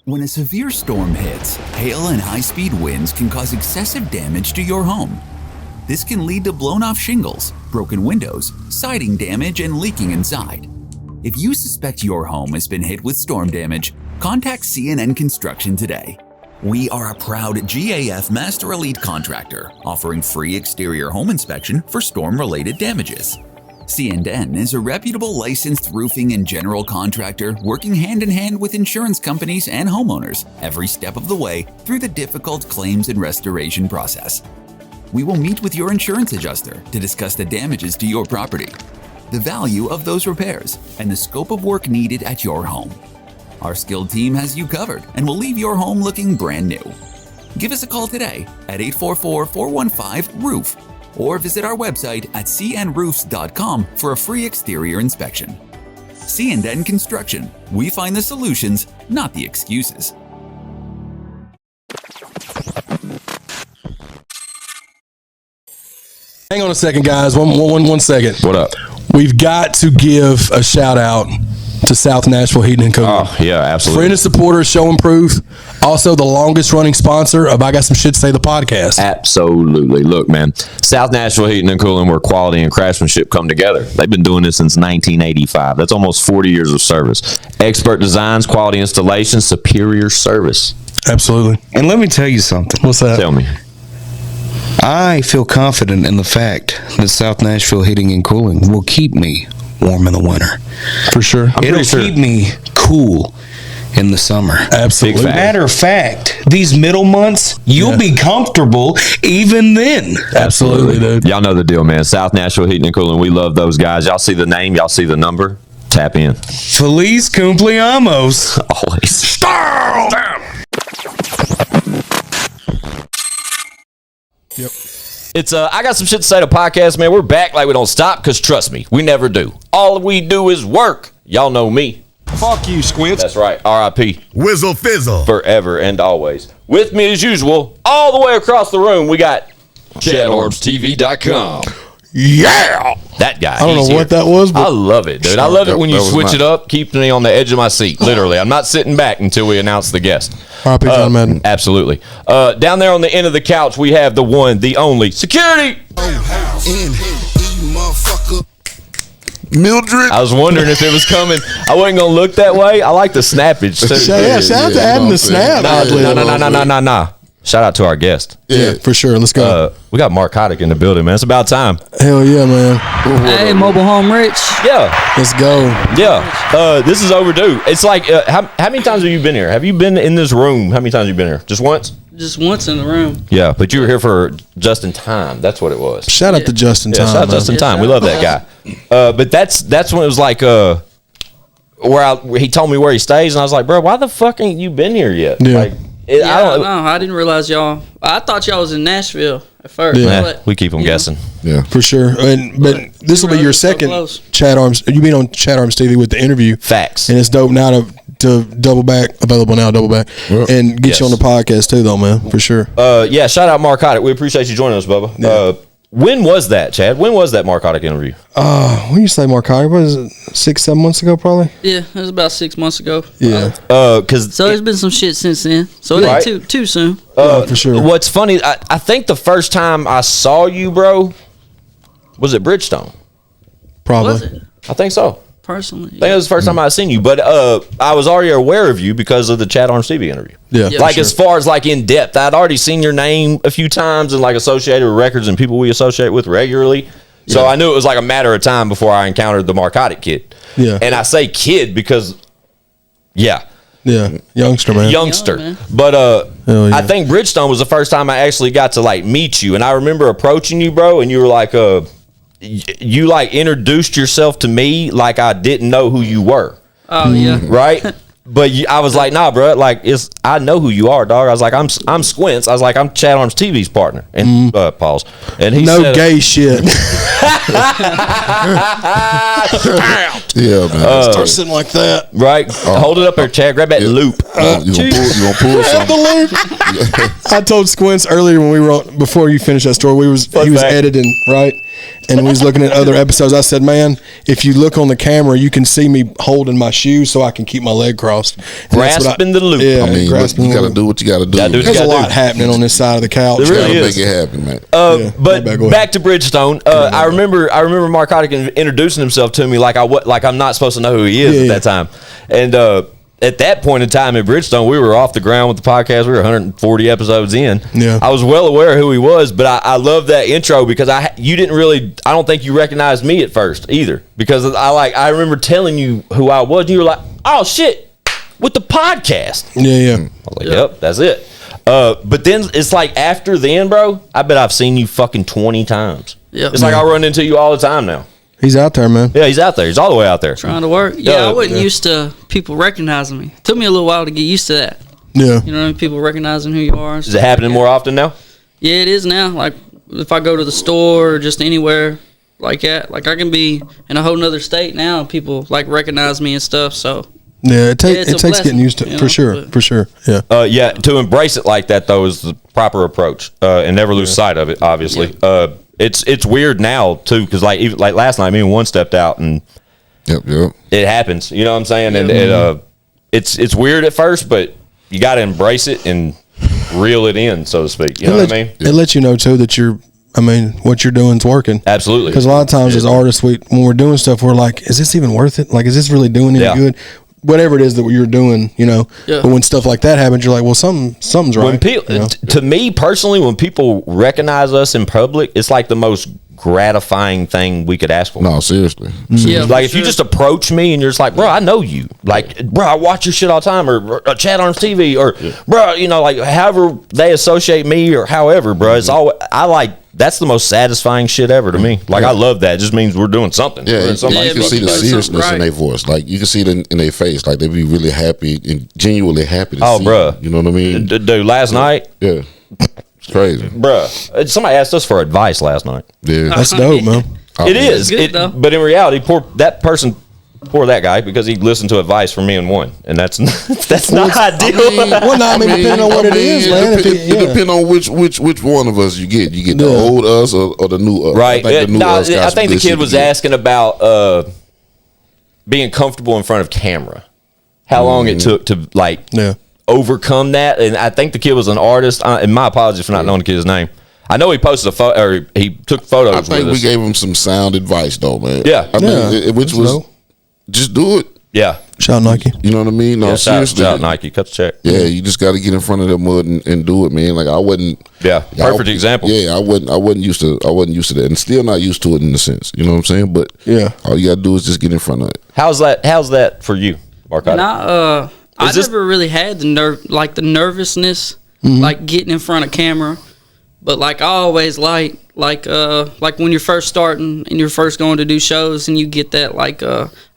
When a severe storm hits, hail and high-speed winds can cause excessive damage to your home. This can lead to blown-off shingles, broken windows, siding damage, and leaking inside. If you suspect your home has been hit with storm damage, contact CNN Construction today. We are a proud GAF Master Elite contractor, offering free exterior home inspection for storm-related damages. CNN is a reputable licensed roofing and general contractor working hand-in-hand with insurance companies and homeowners every step of the way through the difficult claims and restoration process. We will meet with your insurance adjuster to discuss the damages to your property, the value of those repairs, and the scope of work needed at your home. Our skilled team has you covered and will leave your home looking brand new. Give us a call today at 844-415-ROOF or visit our website at cnroofs.com for a free exterior inspection. CNN Construction. We find the solutions, not the excuses. Hang on a second, guys. One second. What up? We've got to give a shout out to South Nashville Heating and Cooling. Oh, yeah, absolutely. Friend and supporter, show and proof. Also, the longest running sponsor of I Got Some Shit to Say, the podcast. Absolutely. Look, man, South Nashville Heating and Cooling, where quality and craftsmanship come together. They've been doing this since 1985. That's almost 40 years of service. Expert designs, quality installation, superior service. Absolutely. And let me tell you something. What's that? Tell me. I feel confident in the fact that South Nashville Heating and Cooling will keep me warm in the winter. For sure. It'll keep me cool in the summer. Absolutely. Matter of fact, these middle months, you'll be comfortable even then. Absolutely, dude. Y'all know the deal, man. South Nashville Heating and Cooling. We love those guys. Y'all see the name. Y'all see the number. Tap in. Feliz cumpleaños. Always. Yep. It's I Got Some Shit to Say to podcast, man. We're back like we don't stop, because trust me, we never do. All we do is work. Y'all know me. Fuck you, Squints. That's right. R.I.P. Whizzle fizzle. Forever and always. With me as usual, all the way across the room, we got ChadArmesTV.com. Yeah. That guy. I don't know what that was, but I love it, dude. I love it when you switch it up, keep me on the edge of my seat. Literally. I'm not sitting back until we announce the guest. R.I.P. John Madden. Absolutely. Down there on the end of the couch, we have the one, the only security. Mildred. I was wondering if it was coming. I wasn't going to look that way. I like the snappage, too. Shout out to adding the snap. No. Shout out to our guest. Yeah, for sure. Let's go. We got Marcotic in the building, man. It's about time. Hell yeah, man. Hey, Mobile Home Rich. Yeah. Let's go. Yeah. This is overdue. It's like, how many times have you been here? Have you been in this room? How many times have you been here? Just once? Just once in the room. Yeah, but you were here for Just in Time. That's what it was. Shout out to Justin Time. Shout out Just in Time. We love that guy. But that's when it was like, where he told me where he stays, and I was like, bro, why the fuck ain't you been here yet? Yeah. Like, I didn't realize y'all. I thought y'all was in Nashville at first. Yeah. But, we keep them guessing. Yeah, for sure. But this will be your second Chad Arms. You've been on Chad Arms TV with the interview. Facts. And it's dope now to double back, and get you on the podcast too, though, man, for sure. Yeah, shout out Marcotic. We appreciate you joining us, Bubba. Yeah. When was that, Chad? When was that Marcotic interview? When you say Marcotic, what is it, 6-7 months ago, probably? Yeah, it was about 6 months ago. Yeah. So there's been some shit since then. So it ain't too soon. For sure. What's funny, I think the first time I saw you, bro, was at Bridgestone. Probably. Was it? I think so. Personally, I think it was the first time I seen you, but I was already aware of you because of the Chad Arms TV interview. Yeah, like as far as like in depth, I'd already seen your name a few times and like associated with records and people we associate with regularly. So I knew it was like a matter of time before I encountered the Marcotic kid. Yeah, and I say kid because, youngster, man. Youngster. Man. But I think Bridgestone was the first time I actually got to like meet you, and I remember approaching you, bro, and you were like you like introduced yourself to me like I didn't know who you were. Oh yeah, right. But I was like, nah, bro. Like, I know who you are, dog. I was like, I'm Squints. I was like, I'm Chad Arms TV's partner. And pause. And he no said, gay shit. yeah, man. Start sitting like that, right? Hold it up there, Chad. Grab that loop. You gonna pull something? I told Squints earlier when we were before you finished that story, he was editing, right? And we was looking at other episodes. I said, man, if you look on the camera, you can see me holding my shoes so I can keep my leg crossed. crossed. And that's what Grasping the loop. Yeah, I mean, grasping you the got to loop. do what you got to do. Gotta do what you There's a gotta lot do. happening on this side of the couch. There really Gotta is. make it happen, man. But go ahead. back to Bridgestone, I remember Marcotic introducing himself to me like I'm not supposed to know who he is at that time, and at that point in time at Bridgestone, we were off the ground with the podcast. We were 140 episodes in. Yeah. I was well aware of who he was, but I love that intro because you didn't really. I don't think you recognized me at first either because I remember telling you who I was, and you were like, "Oh shit, with the podcast." Yeah. I was like, "Yep, that's it." But then it's like after then, bro, I bet I've seen you fucking 20 times. Yep. It's like I run into you all the time now. He's out there, man. Yeah, he's out there. He's all the way out there. Trying to work. Yeah, I wasn't used to people recognizing me. Took me a little while to get used to that. Yeah. You know what I mean? People recognizing who you are. Is it happening more often now? Yeah, it is now. Like if I go to the store or just anywhere like that, like I can be in a whole nother state now and people like recognize me and stuff. So Yeah, it it's a takes blessing, getting used to you know, for sure. but- For sure. Yeah. Yeah, to embrace it like that though is the proper approach, and never lose sight of it. Obviously, it's weird now too because even last night, me and one stepped out and Yep. it happens. You know what I'm saying? And it's weird at first, but you got to embrace it and reel it in, so to speak. You know what I mean? It lets you know too that what you're doing's working. Absolutely. Because a lot of times as artists, when we're doing stuff, we're like, is this even worth it? Like, is this really doing any good? Whatever it is that you're doing, you know. Yeah. But when stuff like that happens, you're like, well, something's right. When people, you know? to me personally, when people recognize us in public, it's like the most gratifying thing we could ask for. No, seriously. yeah, Like if you just approach me and you're just like, bro, I know you. Like, bro, I watch your shit all the time, or ChadArmesTV, or bro, you know, like however they associate me or however, bro. It's all that's the most satisfying shit ever to me. Like I love that. It just means we're doing something. Yeah, We're doing you can see the seriousness in their voice. Like you can see it in their face. Like they be really happy and genuinely happy to see bro. you. You know what I mean? Dude, last night, Yeah. It's crazy. bro, somebody asked us for advice last night. Yeah. That's dope, man. It is. good, though. But in reality, poor that guy because he listened to advice from me and one, and that's not ideal. Depending on what it is, man. It depends on which one of us you get. You get the old us or the new us. Right. I think the new us got I some think the good kid shit was to get. asking about being comfortable in front of camera. How long it took to overcome that, and I think the kid was an artist. And my apologies for not knowing the kid's name. I know he posted a photo, or he took photos. I think with we us. gave him some sound advice though, man. Yeah. I mean, which was dope. just do it. Yeah. Shout Nike. You know what I mean? No, Yeah, seriously. shout out Nike. Cut the check. Yeah, you just got to get in front of that mud and do it, man. Like I wasn't. Yeah, perfect example. Yeah, I wasn't used to that, and still not used to it in a sense. You know what I'm saying? But Yeah. all you got to do is just get in front of it. How's that for you, Mark? And I never really had the nervousness, like getting in front of camera. But like I always like when you're first starting and you're first going to do shows and you get that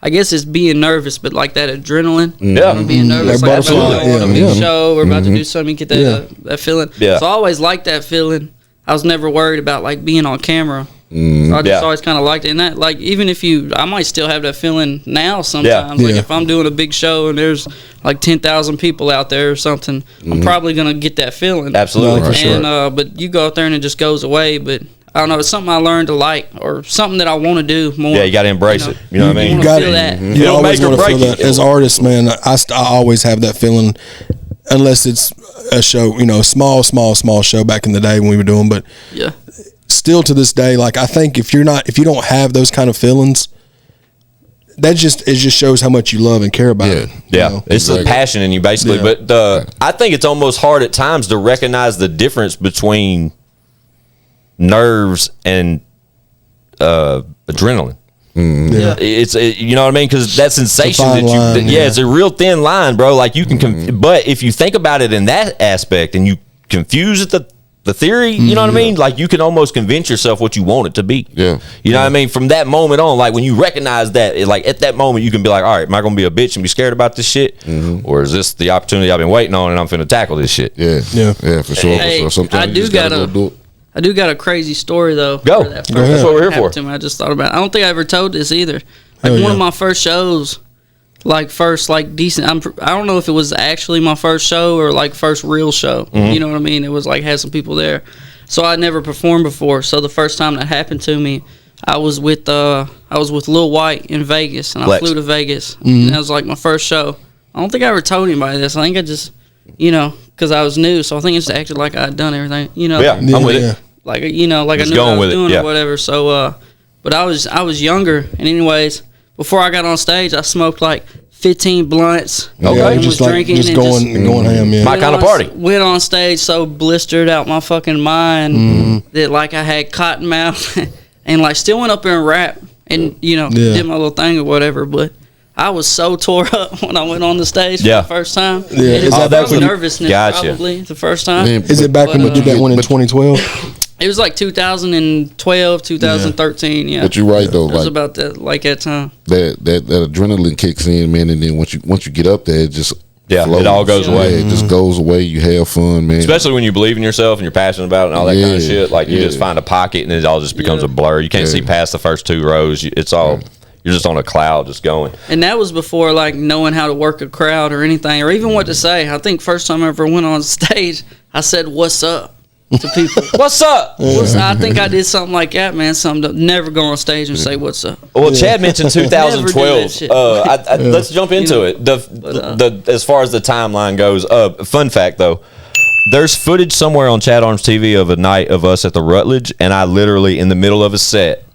I guess it's being nervous, but like that adrenaline. Yeah. Being nervous, Like like about to go on a big show or about to do something, you get that feeling. Yeah. So I always liked that feeling. I was never worried about like being on camera. So I just always kind of liked it. And that, like, even if I might still have that feeling now sometimes. Like, if I'm doing a big show and there's like 10,000 people out there or something, I'm probably going to get that feeling. Absolutely. For sure. And, but you go out there and it just goes away. But I don't know, it's something I learned to like or something that I want to do more. Yeah, you got to embrace it. You know what I mean? You got feel it. that. You don't always make or want to feel break that. it. As artists, man, I always have that feeling, unless it's a show, small show back in the day when we were doing. But Yeah. still to this day, like I think if you don't have those kind of feelings, it just shows how much you love and care about it. Yeah, it's the passion in you basically. Yeah. But I think it's almost hard at times to recognize the difference between nerves and adrenaline. Yeah. It's you know what I mean, because that sensation fine that line, it's a real thin line, bro. Like you can, but if you think about it in that aspect and you confuse it the theory, you know what I mean? Like you can almost convince yourself what you want it to be. Yeah. You know what I mean? From that moment on, like when you recognize that, like at that moment you can be like, all right, am I going to be a bitch and be scared about this shit? Or is this the opportunity I've been waiting on and I'm finna tackle this shit? Yeah, for sure. Hey, for sure. Sometimes I you do just gotta gotta- go do it. I do got a crazy story though. Go. for that Go first ahead. That's what we're here happened for. to me. I just thought about it. I don't think I ever told this either. Like Oh, one yeah. of my first shows, decent. I don't know if it was actually my first show or like first real show. You know what I mean? It was like had some people there. So I never performed before. So the first time that happened to me, I was with Lil White in Vegas, and I Flex. flew to Vegas, and that was like my first show. I don't think I ever told anybody this. I think I just, because I was new, so I think I just acted like I had done everything. Yeah, I'm with it. Like, like just I knew what I was doing or whatever. So, but I was younger, and anyways, before I got on stage, I smoked like 15 blunts. Okay, and just was drinking just and going ham. Yeah, my kind of party. Went on stage so blistered out my fucking mind that like I had cotton mouth, and like still went up there and rap and did my little thing or whatever, but. I was so tore up when I went on the stage for the first time. Yeah, is that back when nervousness probably the first time? Is it back when you did that one in 2012? It was like 2012, 2013. Yeah, but you're right though. It was about that time. That adrenaline kicks in, man, and then once you get up there, it just flows. It all goes away. It just goes away. You have fun, man. Especially when you believe in yourself and you're passionate about it and all that kind of shit. Like you just find a pocket and it all just becomes a blur. You can't see past the first 2 rows. It's all. You're just on a cloud, just going. And that was before, like, knowing how to work a crowd or anything, or even what to say. I think first time I ever went on stage, I said, "What's up?" to people. What's up? I think I did something like that, man. Something to never go on stage and say, "What's up?" Well, Chad mentioned 2012. Let's jump into it. The as far as the timeline goes. Fun fact, though. There's footage somewhere on ChadArmesTV of a night of us at the Rutledge, and I literally, in the middle of a set,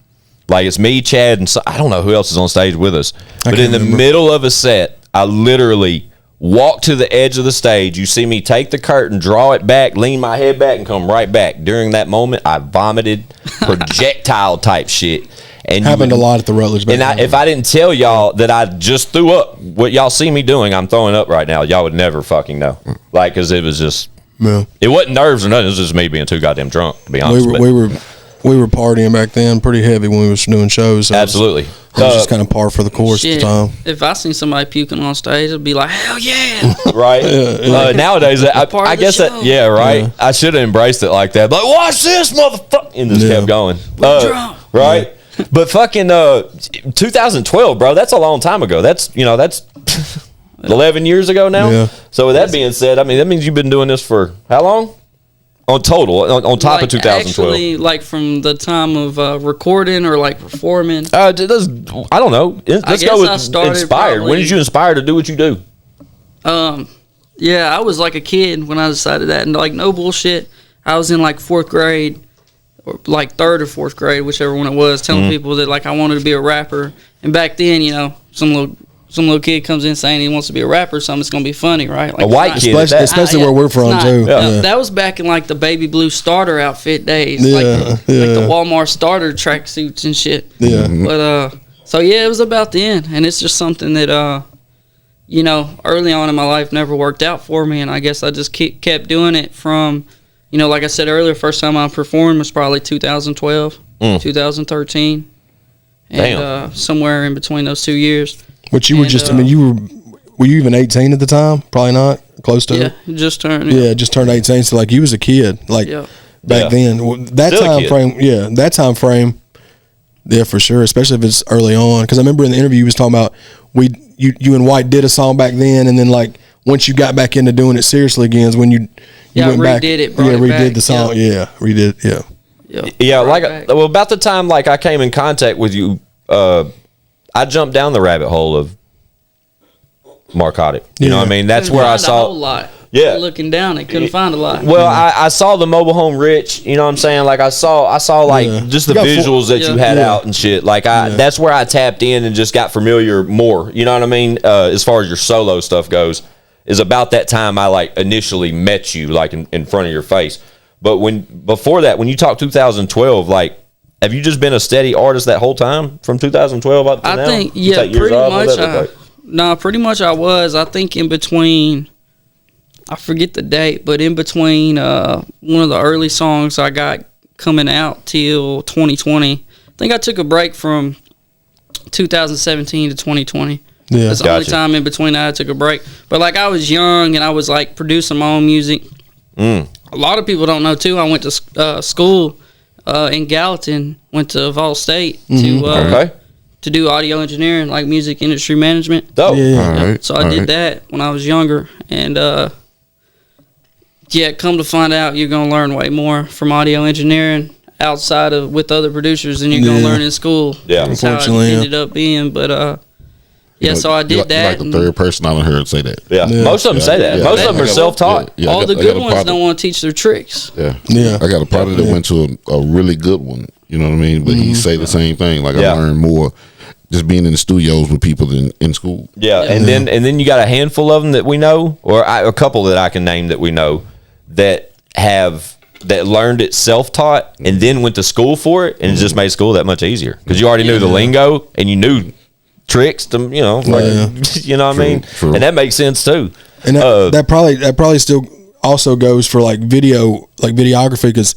like it's me, Chad, and I don't know who else is on stage with us. But in the middle of a set, I literally walk to the edge of the stage. You see me take the curtain, draw it back, lean my head back, and come right back. During that moment, I vomited projectile type shit. And happened a lot at the Rutledge. And if I didn't tell y'all that I just threw up, what y'all see me doing, I'm throwing up right now. Y'all would never fucking know. Like, because it was just, it wasn't nerves or nothing. It was just me being too goddamn drunk, to be honest. We were partying back then pretty heavy when we was doing shows. So absolutely. It was just kind of par for the course at the time. If I seen somebody puking on stage, I'd be like, hell yeah. Right. Nowadays, I guess that, right. Yeah. I should have embraced it like that. Like, watch this, motherfucker. And just kept going. Right. But fucking 2012, bro, that's a long time ago. That's 11 years ago now. Yeah. So with that being said, I mean, that means you've been doing this for how long? On total, on top of 2012. Actually, like from the time of recording or like performing. I don't know. Let's go with inspired. Probably, when did you inspire to do what you do? Yeah, I was like a kid when I decided that, and like no bullshit. I was in like 4th grade, or like 3rd or 4th grade, whichever one it was, telling people that like I wanted to be a rapper. And back then, some little kid comes in saying he wants to be a rapper, so it's going to be funny, right? Like a white kid. Especially where we're from, too. Yeah. That was back in, like, the baby blue starter outfit days. Like the Walmart starter tracksuits and shit. Yeah. But, so, yeah, it was about then. And it's just something that, early on in my life never worked out for me. And I guess I just kept doing it from, like I said earlier, first time I performed was probably 2012, 2013. And somewhere in between those 2 years. But you were were you even 18 at the time? Probably not. Close to. Yeah, just turned. Yeah, just turned 18. So like you was a kid, like back then. That Still time frame, that time frame, for sure. Especially if it's early on, because I remember in the interview you was talking about you and White did a song back then, and then like once you got back into doing it seriously again is when you went back. Redid the song. Yeah, redid. Yeah. About the time like I came in contact with you. I jumped down the rabbit hole of Marcotic. You know what I mean? That's where I saw a whole lot. Yeah, looking down, I couldn't find a lot. Well, I saw the mobile home Rich. You know what I'm saying? Like I saw like just the visuals that you had out and shit. Like that's where I tapped in and just got familiar more. You know what I mean? As far as your solo stuff goes, is about that time I like initially met you like in front of your face. But before that, when you talk 2012, like. Have you just been a steady artist that whole time from 2012 up to now? I think, pretty much I was. I think in between, I forget the date, but in between one of the early songs I got coming out till 2020, I think I took a break from 2017 to 2020. Yeah, that's the only time in between that I took a break. But like I was young and I was like producing my own music. A lot of people don't know too. I went to school. In Gallatin, went to Vol State to do audio engineering, like music industry management. So I did that when I was younger, and come to find out, you're gonna learn way more from audio engineering outside of with other producers than you're gonna learn in school. Yeah, that's unfortunately, how it ended up being. But Yeah, so I did that. You're like the third person I heard say that. Yeah. Most of them say that. Most of them are self-taught. Yeah, all the good ones don't want to teach their tricks. Yeah. Yeah. I got a partner that went to a really good one. You know what I mean? But he say the same thing. Like I learned more just being in the studios with people than in school. Yeah, and then you got a handful of them that we know, or a couple that I can name that we know that learned it self-taught and then went to school for it, and it just made school that much easier because you already knew the lingo and you knew tricks to you know you know what I mean, and that makes sense too. And that probably still also goes for like videography because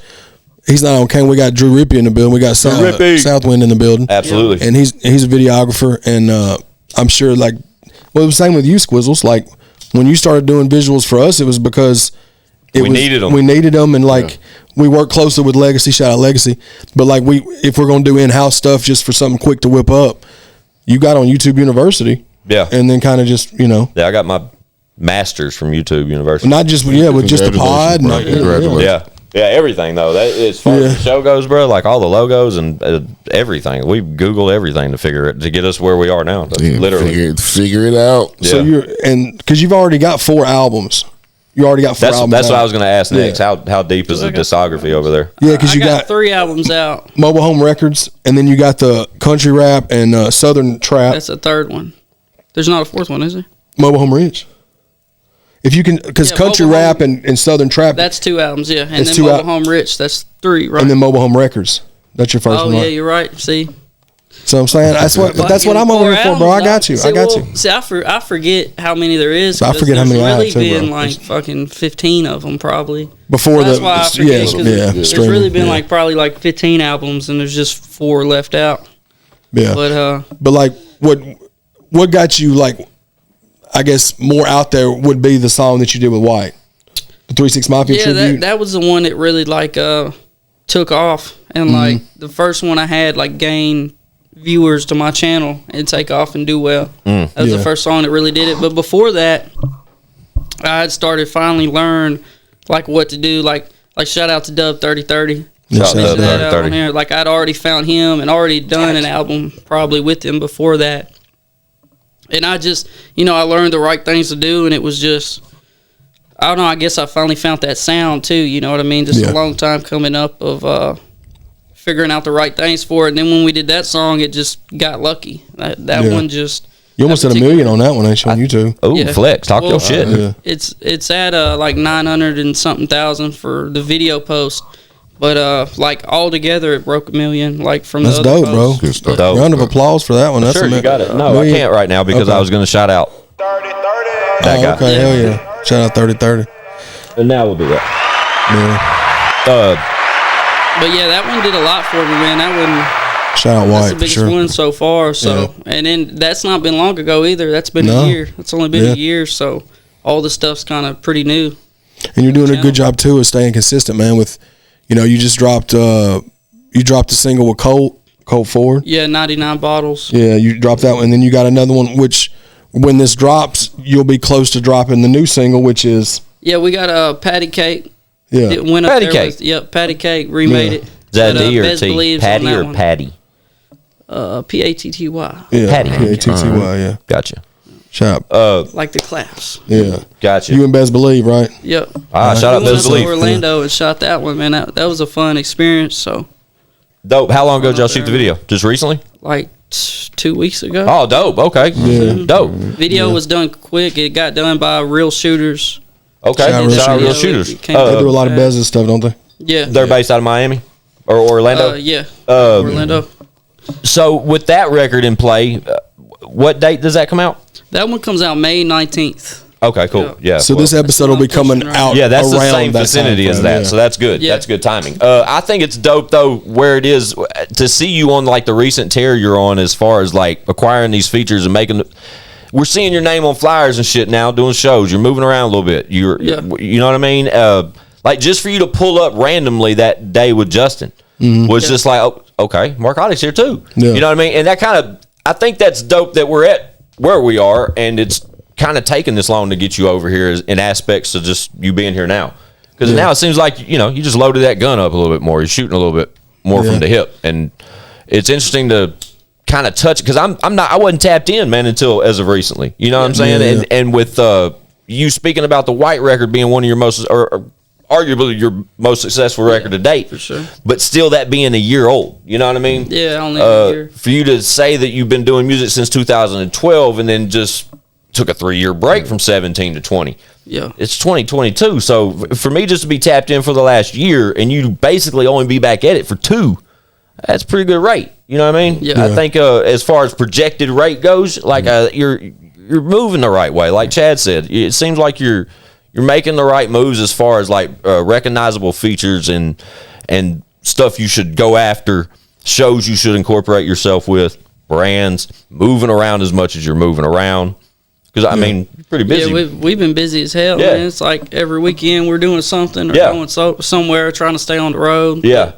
he's not on camera. We got Drew Rippey in the building. We got Southwind in the building. Absolutely. And he's a videographer, and I'm sure like it was the same with you, Squizzles. Like when you started doing visuals for us, it was because we needed them, and like we work closely with Legacy. Shout out Legacy. But like if we're gonna do in-house stuff just for something quick to whip up, you got on YouTube University. Yeah. And then kind of just Yeah, I got my master's from YouTube University. Not just with just the pod. Yeah, everything though. That as far as the show goes, bro. Like all the logos and everything. We Googled everything to get us where we are now. Literally figure it out. Yeah. So because you've already got 4 albums. You already got 4 albums. That's what I was going to ask next. How deep is the discography over there? Yeah, because you got 3 albums out. Mobile Home Records, and then you got the country rap and Southern trap. That's the 3rd one. There's not a 4th one, is there? Mobile Home Ridge. If you can, because country rap and Southern trap. That's 2 albums, yeah. And then Mobile Home Rich, that's 3, right? And then Mobile Home Records. That's your first one. Oh, yeah, you're right. See? So I'm saying that's what I'm over here for, bro. I got you. See, I forget how many there is. I forget how many I have There's really been like fucking 15 of them probably. Before that's why I forget, there's really been like probably like 15 albums and there's just 4 left out. Yeah. But like what got you like, I guess more out there would be the song that you did with White, the 3 6 Mafia tribute. Yeah, that was the one that really like took off, and like the first one I had like gained viewers to my channel and take off and do well. That was the first song that really did it. But before that, I had started finally learn like what to do. Like shout out to Dub 3030. Shout out to Dub 3030. Like I'd already found him and already done an album probably with him before that. And I just, I learned the right things to do, and it was just, I don't know, I guess I finally found that sound too, you know what I mean? Just a long time coming up of figuring out the right things for it. And then when we did that song, it just got lucky. That one just... You almost had 1 million on that one, ain't you, on YouTube? Oh, flex. Talk your shit. It's at like 900 and something thousand for the video post. But like all together, it broke 1 million. Like from that's the other dope, bro. Good stuff. Round of applause for that one. That's sure, you got it. No, I can't right now because I was going to shout out 3030. that guy. Okay, hell yeah! Shout out 3030. And now we'll do that. But yeah, that one did a lot for me, man. That one. Shout out White. That's the biggest one so far. So, and then that's not been long ago either. That's been a year. It's only been a year. So all the stuff's kind of pretty new. And you're doing a good job too of staying consistent, man. With you just dropped a single with Colt Ford. Yeah, 99 bottles. Yeah, you dropped that one, and then you got another one. Which when this drops, you'll be close to dropping the new single, which is we got a Patty Cake. Yeah, it went Patty up Cake. Patty Cake remade it. Is that D or Bez T? Believes Patty on that or one. Patty? Patty. Yeah, Patty. Patty. Yeah. Gotcha. Shout out. Like the claps. Yeah. Gotcha. You and Bez Believe, right? Yep. Shout out Bez Believe. Orlando and shot that one, man. That was a fun experience. So dope. How long ago did y'all shoot the video? Just recently? like 2 weeks ago. Oh, dope. Okay. Yeah. Dope. Video was done quick. It got done by real shooters. Okay. Shout out Real Shooters. They They do a lot of Bez stuff, don't they? Yeah. They're based out of Miami or Orlando? Yeah. Orlando. So with that record in play, what date does that come out? That one comes out May 19th. Okay, cool. Yeah. So this episode will be coming out. Yeah, that's the around same that vicinity time as frame, that. yeah. So that's good. Yeah. That's good timing. I think it's dope though where it is to see you on like the recent tear you're on as far as like acquiring these features and making. We're seeing your name on flyers and shit now, doing shows. You're moving around a little bit. You know what I mean? Like just for you to pull up randomly that day with Justin was just like, oh, okay, Marcotic's here too. Yeah. You know what I mean? And that kind of, I think that's dope that we're at where we are, and it's kind of taking this long to get you over here in aspects of just you being here now. Because now it seems like, you just loaded that gun up a little bit more. You're shooting a little bit more from the hip. And it's interesting to kind of touch, because I wasn't tapped in, man, until as of recently. You know what I'm saying? And with you speaking about the White record being one of your most, or arguably your most successful record to date, for sure. But still, that being a year old, you know what I mean? Yeah, only a year. For you to say that you've been doing music since 2012 and then just took a 3-year break from 17 to 20. Yeah, it's 2022. So for me just to be tapped in for the last year and you basically only be back at it for 2, that's a pretty good rate. You know what I mean? Yeah. I think as far as projected rate goes, like you're moving the right way. Like Chad said, it seems like you're making the right moves as far as like recognizable features and stuff you should go after, shows you should incorporate yourself with, brands, moving around as much as you're moving around. Because, I mean, you're pretty busy. Yeah, we've been busy as hell, man. It's like every weekend we're doing something or going somewhere, trying to stay on the road. Yeah.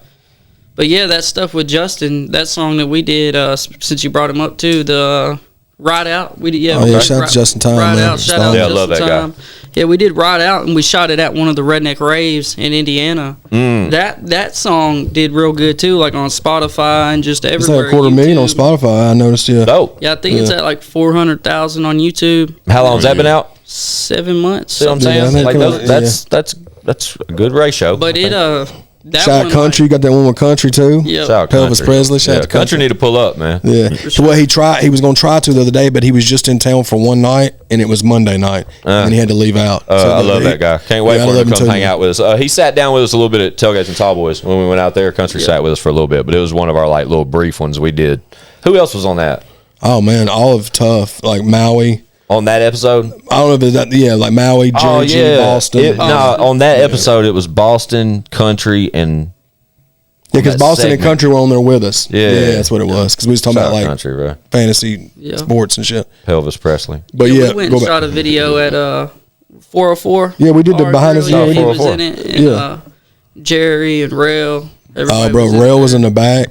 But yeah, that stuff with Justin, that song that we did, since you brought him up too, the Ride Out. We did, shout out to Justin Time, Ride man. Out, shout out to I love that Justin Time. Yeah, we did Ride Out, and we shot it at one of the redneck raves in Indiana. That song did real good too, like on Spotify and just everywhere. It's like 250,000 on Spotify, I noticed. Dope. Yeah, I think it's at like 400,000 on YouTube. How long's that been out? 7 months. See what I'm saying? Yeah, like that's a good ratio. But that shout out Country, you got that one with Country too. Yeah, shout out Pelvis Country. Presley. Shout out Country need to pull up, man. Yeah. So what he was going to try to the other day, but he was just in town for one night, and it was Monday night, and he had to leave out. I love that guy. Can't wait for him to come hang out with us. He sat down with us a little bit at Tailgates and Tallboys when we went out there. Country sat with us for a little bit, but it was one of our like little brief ones we did. Who else was on that? Oh man, all of Tough, like Maui. On that episode? I don't know if it's that. Yeah, like Maui, Jerry G, Boston. On that episode, it was Boston, Country, and. Yeah, because Boston and Country were on there with us. Yeah, that's what it was. Because we was talking about like Country, bro. Fantasy sports and shit. Pelvis Presley. But we went and shot a video at 404. Yeah, we did the behind the scenes. He was in it, and Jerry and Rail. Oh, bro, Rail was in the back,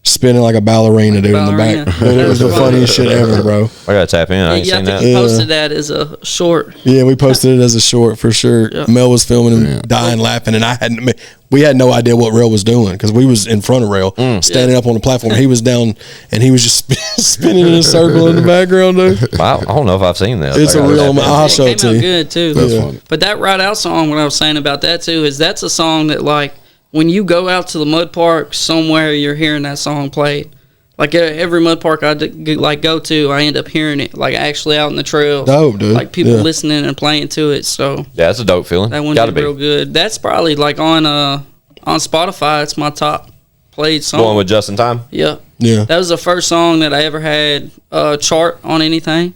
spinning like a ballerina, dude, in the back. Dude, it was the funniest shit ever, bro. I gotta tap in. I ain't seen that. He posted that as a short. Yeah, we posted it as a short for sure. Yeah. Mel was filming him dying laughing, and we had no idea what Rail was doing because we was in front of Rail, standing up on the platform. He was down, and he was just spinning in a circle in the background, dude. I don't know if I've seen that. It's a real. I'll show it to you. Good too. That's funny. But that Ride Out song, what I was saying about that too, is that's a song that like when you go out to the mud park somewhere, you're hearing that song played. Like every mud park I go to, I end up hearing it like actually out in the trail. Dope, dude. Like people listening and playing to it. So yeah, that's a dope feeling. That one did real good. That's probably like on Spotify. It's my top played song. Going with Justin Time. Yeah. That was the first song that I ever had chart on anything,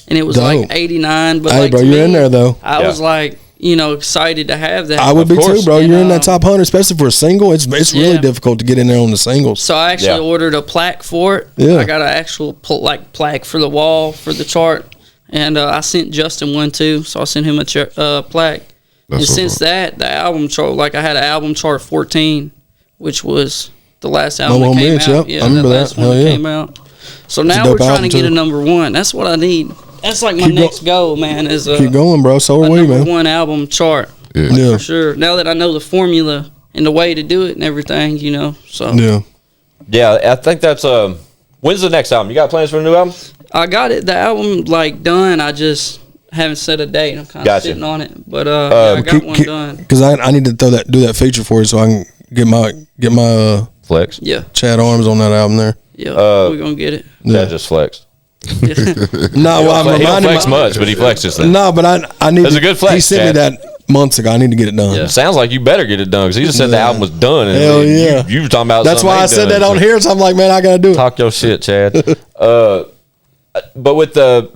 and it was like 89. But hey, like, bro, you're in there though. I was like, excited to have that. I would be too, bro. And, you're in that top 100, especially for a single. It's really difficult to get in there on the singles. So I actually ordered a plaque for it. Yeah. I got an actual plaque for the wall for the chart, and I sent Justin one too. So I sent him a plaque. And since that, the album chart, like I had an album chart 14, which was the last album that came out. Yep. Yeah, I remember the last one that came out. So now we're trying to get a number one. That's what I need. That's like my next goal, man. Is keep going, bro. So are we, man. Number one album chart, for sure. Now that I know the formula and the way to do it and everything, So yeah. I think that's when's the next album? You got plans for a new album? I got it. The album like done. I just haven't set a date. I'm kind of sitting on it, but I got one done. Because I need to do that feature for you so I can get my flex. Yeah, Chad Arms on that album there. Yeah, we're gonna get it. Chad just flexed. No, he don't flex much, but he flexes that. No, but I need. That's a good flex. He sent me that months ago. I need to get it done. Yeah. Sounds like you better get it done because he just said the album was done. And hell yeah, you were talking about. That's why I said that on here. So I'm like, man, I gotta do it. Talk your shit, Chad. But with the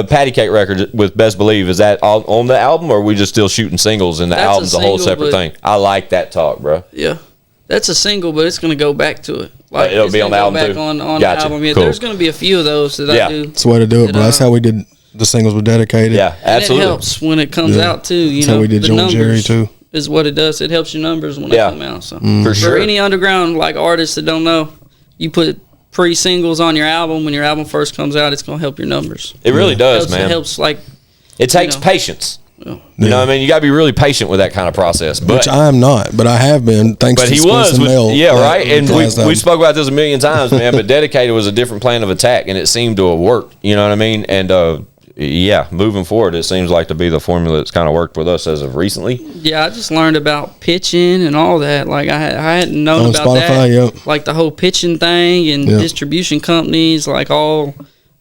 Patty Cake record with Best Believe, is that all on the album, or are we just still shooting singles and the album's a whole separate thing? I like that talk, bro. Yeah, that's a single, but it's gonna go back to it. Like it'll be on the album too. On the album. Yeah, cool. There's gonna be a few of those that I do. That's the way to do it, bro. That's how we did the singles with Dedicated. Yeah, absolutely. And it helps when it comes out too. That's how we did Joe and Jerry too. Is what it does. It helps your numbers when they come out. So for sure. For any underground like artists that don't know, you put pre-singles on your album. When your album first comes out, it's gonna help your numbers. It really does, man. It helps like it takes patience. You know what I mean? You got to be really patient with that kind of process. But, which I am not, but I have been. Thanks. But to he Spence was, and Mel, right. And we we spoke about this a million times, man. But Dedicated was a different plan of attack, and it seemed to have worked. You know what I mean? And moving forward, it seems like to be the formula that's kind of worked with us as of recently. Yeah, I just learned about pitching and all that. Like I hadn't known on about Spotify, that. yep. Like the whole pitching thing and distribution companies, like all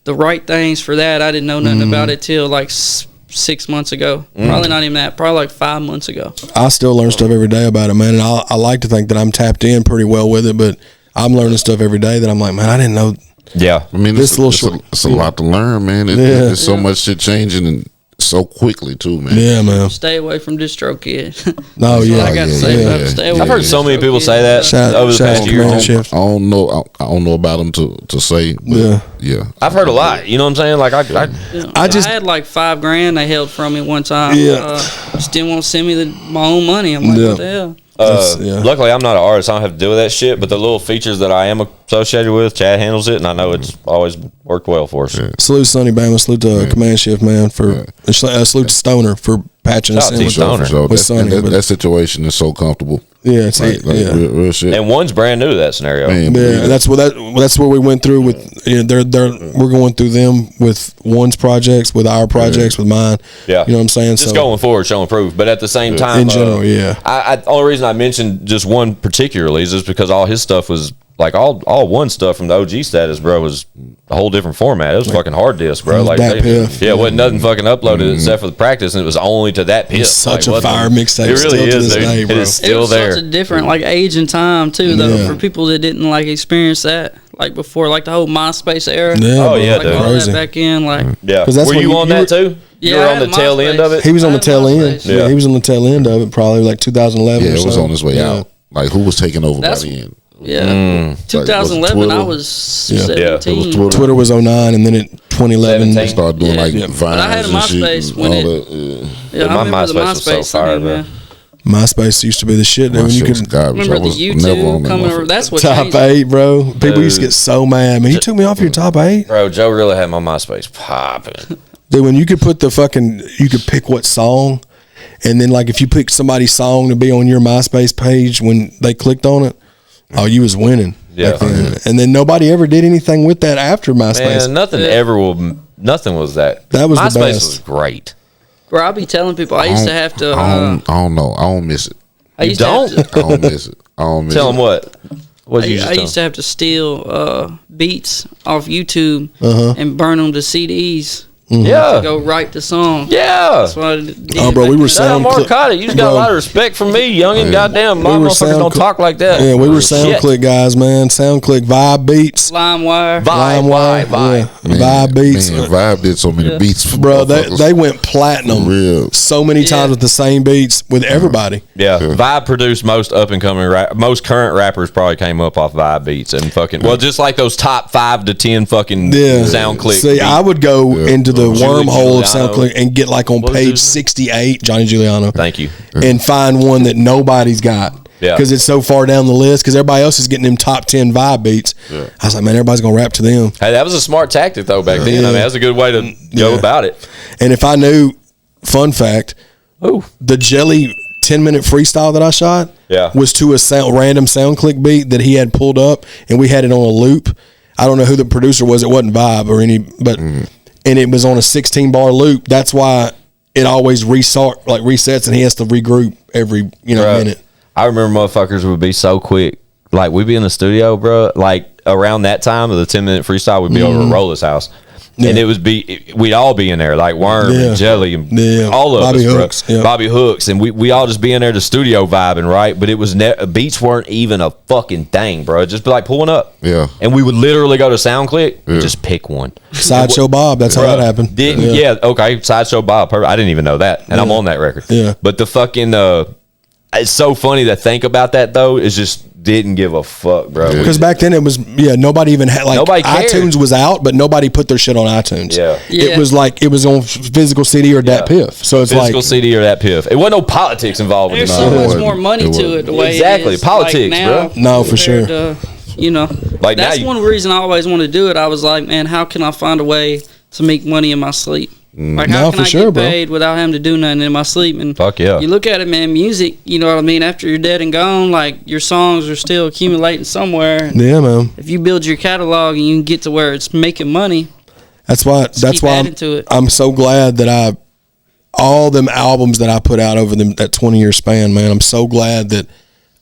the right things for that. I didn't know nothing about it till like 6 months ago. Probably not even that. Probably like 5 months ago. I still learn stuff every day about it, man. And I like to think that I'm tapped in pretty well with it, but I'm learning stuff every day that I'm like, man, I didn't know. Yeah, I mean, it's a lot to learn, man. There's so much shit changing and so quickly too, man. Yeah, man. Stay away from DistroKid. No, That's yeah, what I got to say about it. Stay away I've heard from so many DistroKid. people say that over the past year. Shift. I don't know about them to say. But yeah. I've heard a lot. You know what I'm saying? Like I had like $5,000 they held from me one time. Just didn't want to send me my own money. I'm like, what the hell? Luckily, I'm not an artist. I don't have to deal with that shit. But the little features that I am associated with, Chad handles it, and I know it's always worked well for us. Yeah. Salute to Sonny Bama. Salute to Command Shift, man. Salute to Stoner for patching us in with Sonny. That situation is so comfortable. Yeah, it's real shit. And one's brand new to that scenario. Man, yeah, that's what we went through with. You know, we're going through them with one's projects, with our projects, with mine. Yeah, you know what I'm saying. Just going forward, showing proof. But at the same time, in general, only reason I mentioned just one particularly is just because all his stuff was like all one stuff from the OG status, bro, was a whole different format. It was fucking hard disk, bro. Like it wasn't nothing fucking uploaded except for the practice, and it was only to that piff. It's such a fire mixtape. It really is, dude. Day, bro. It is still there. Such a different like age and time too, though, for people that didn't like experience that like before, like the whole MySpace era. Yeah, like dude. all that back in, like Were you on that too? Yeah, you were on the tail end of it. He was on the tail end. Yeah, he was on the tail end of it, probably like 2011. Yeah, it was on his way out. Like who was taking over by the end? Yeah, 2011. I was 17. Twitter was 09, and then in 2011 they started doing like Vines. But I had a MySpace when my MySpace was so fire, man. MySpace used to be the shit. When you could remember the YouTube coming over. That's what top 8, bro. People used to get so mad. Man, he took me off your top 8, bro. Joe really had my MySpace popping. Dude, when you could put you could pick what song, and then like if you picked somebody's song to be on your MySpace page when they clicked on it. Oh, you was winning. Yeah. And then nobody ever did anything with that after MySpace. Man, nothing was that. That was MySpace the best. was great. Bro, I'll be telling people I used to have to. I don't know. I don't miss it. I don't miss it. Tell them what. I used to have to steal beats off YouTube and burn them to CDs. Yeah. To go write the song. Yeah. That's what I did. Oh, bro, we were sound Marcotic. You just got a lot of respect from me, youngin'. Goddamn, my motherfuckers don't talk like that. Yeah, we were SoundClick guys, man. SoundClick, Vibe Beats. LimeWire. Vibe. Vibe Beats. Man, Vibe did so many beats. Bro, they went platinum so many times with the same beats with everybody. Yeah. Vibe produced most up-and-coming, most current rappers probably came up off Vibe Beats and fucking, well, just like those top 5 to 10 fucking SoundClick See, beats. I would go into the wormhole of Giuliano. SoundClick and get like on page 68, Johnny Giuliano. Thank you. And find one that nobody's got. Yeah. Because it's so far down the list, because everybody else is getting them top 10 vibe beats. Yeah. I was like, man, everybody's going to rap to them. Hey, that was a smart tactic, though, back then. I mean, that's a good way to go about it. And if I knew, fun fact, the Jelly 10-minute freestyle that I shot was to a random SoundClick beat that he had pulled up, and we had it on a loop. I don't know who the producer was. It wasn't Vibe or any, but and it was on a 16-bar loop. That's why it always resets, and he has to regroup every minute. I remember motherfuckers would be so quick. Like, we'd be in the studio, bro. Like, around that time of the 10-minute freestyle, we'd be over at Roller's house. Yeah. And we'd all be in there, like Worm and Jelly and all of Bobby us, Hooks, bro. Bobby Hooks. And we all just be in there to studio vibing, right? But it was beats weren't even a fucking thing, bro. Just be like pulling up. Yeah. And we would literally go to SoundClick and just pick one. Sideshow Bob, that's how that happened. Okay, Sideshow Bob. Perfect. I didn't even know that. And I'm on that record. Yeah. But the fucking it's so funny to think about that, though. It's just didn't give a fuck, bro. Because back then it was nobody even had nobody cared. iTunes was out, but nobody put their shit on iTunes. Yeah. It was like it was on physical CD or that piff. So it's physical CD or that piff. It wasn't no politics involved with it. There's so much more money to it. The way exactly it is. politics, like now, bro. No, for sure. Like that's one reason I always want to do it. I was like, man, how can I find a way to make money in my sleep? Like, how can I get paid without having to do nothing in my sleep? And fuck yeah. You look at it, man, music, you know what I mean? After you're dead and gone, like, your songs are still accumulating somewhere. Yeah, man. If you build your catalog and you can get to where it's making money, that's why I'm so glad that all them albums that I put out over that 20-year span, man, I'm so glad that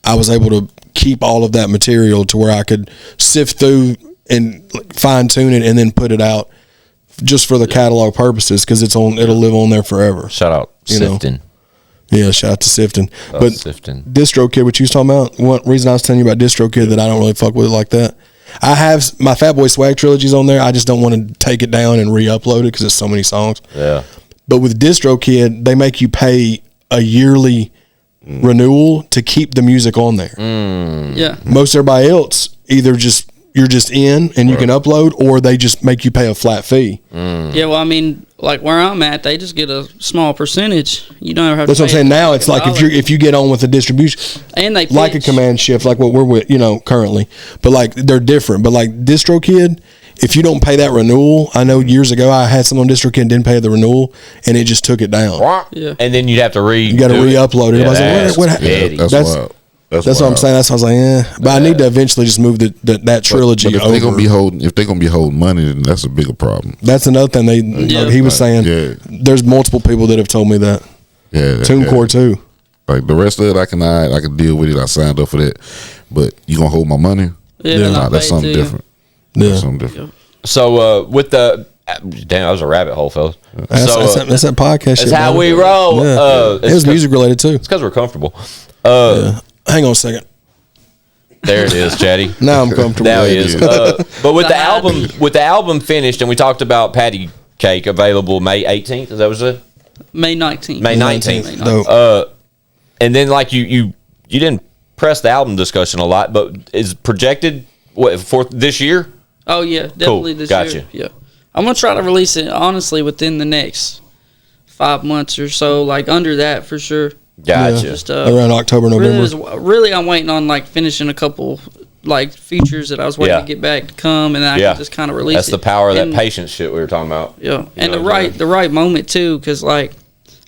I was able to keep all of that material to where I could sift through and fine tune it and then put it out just for the catalog purposes, because it'll live on there forever. Shout out Sifting. Yeah, shout out to Sifting. But Sifting. DistroKid, what you was talking about, one reason I was telling you about DistroKid that I don't really fuck with it like that, I have my Fat Boy Swag trilogies on there. I just don't want to take it down and re-upload it because there's so many songs. Yeah. But with DistroKid, they make you pay a yearly renewal to keep the music on there. Yeah. Most everybody else either you're just in and you can upload, or they just make you pay a flat fee. Yeah, well, I mean, like where I'm at, they just get a small percentage. You don't ever have That's to what I'm saying. Now it's like if you get on with the distribution, and they like a command shift, like what we're with, currently. But like they're different. But like DistroKid, if you don't pay that renewal, I know years ago I had someone on DistroKid and didn't pay the renewal, and it just took it down. Yeah. And then you'd have to you got to re-upload it. Yeah, I was like, That's wild. That's what I'm saying. That's why I was like, but I need to eventually just move that trilogy but if over. they're gonna be holding money, then that's a bigger problem. That's another thing he was saying. Yeah. There's multiple people that have told me that. Yeah, TuneCore too. Like the rest of it, I can deal with it. I signed up for that, but you gonna hold my money? Yeah, that's something different. Yeah, that's something different. So with the damn, that was a rabbit hole, fellas. That's that podcast. That's how we roll. Yeah. It was music related too. It's because we're comfortable. Hang on a second. There it is, Chatty. Now I'm comfortable. Now he is. But with the album finished, and we talked about Patty Cake available May 18th. Is that what it? May 19th. May 19th. And then like you didn't press the album discussion a lot, but is projected for this year? Oh yeah, definitely this year. Yeah, I'm gonna try to release it honestly within the next 5 months or so, like under that for sure. Gotcha. Just, around October, November. Really, I'm waiting on like finishing a couple like features that I was waiting to get back to come, and then I can just kind of release That's it. the power of that patience shit we were talking about. Yeah, and the right moment too, because like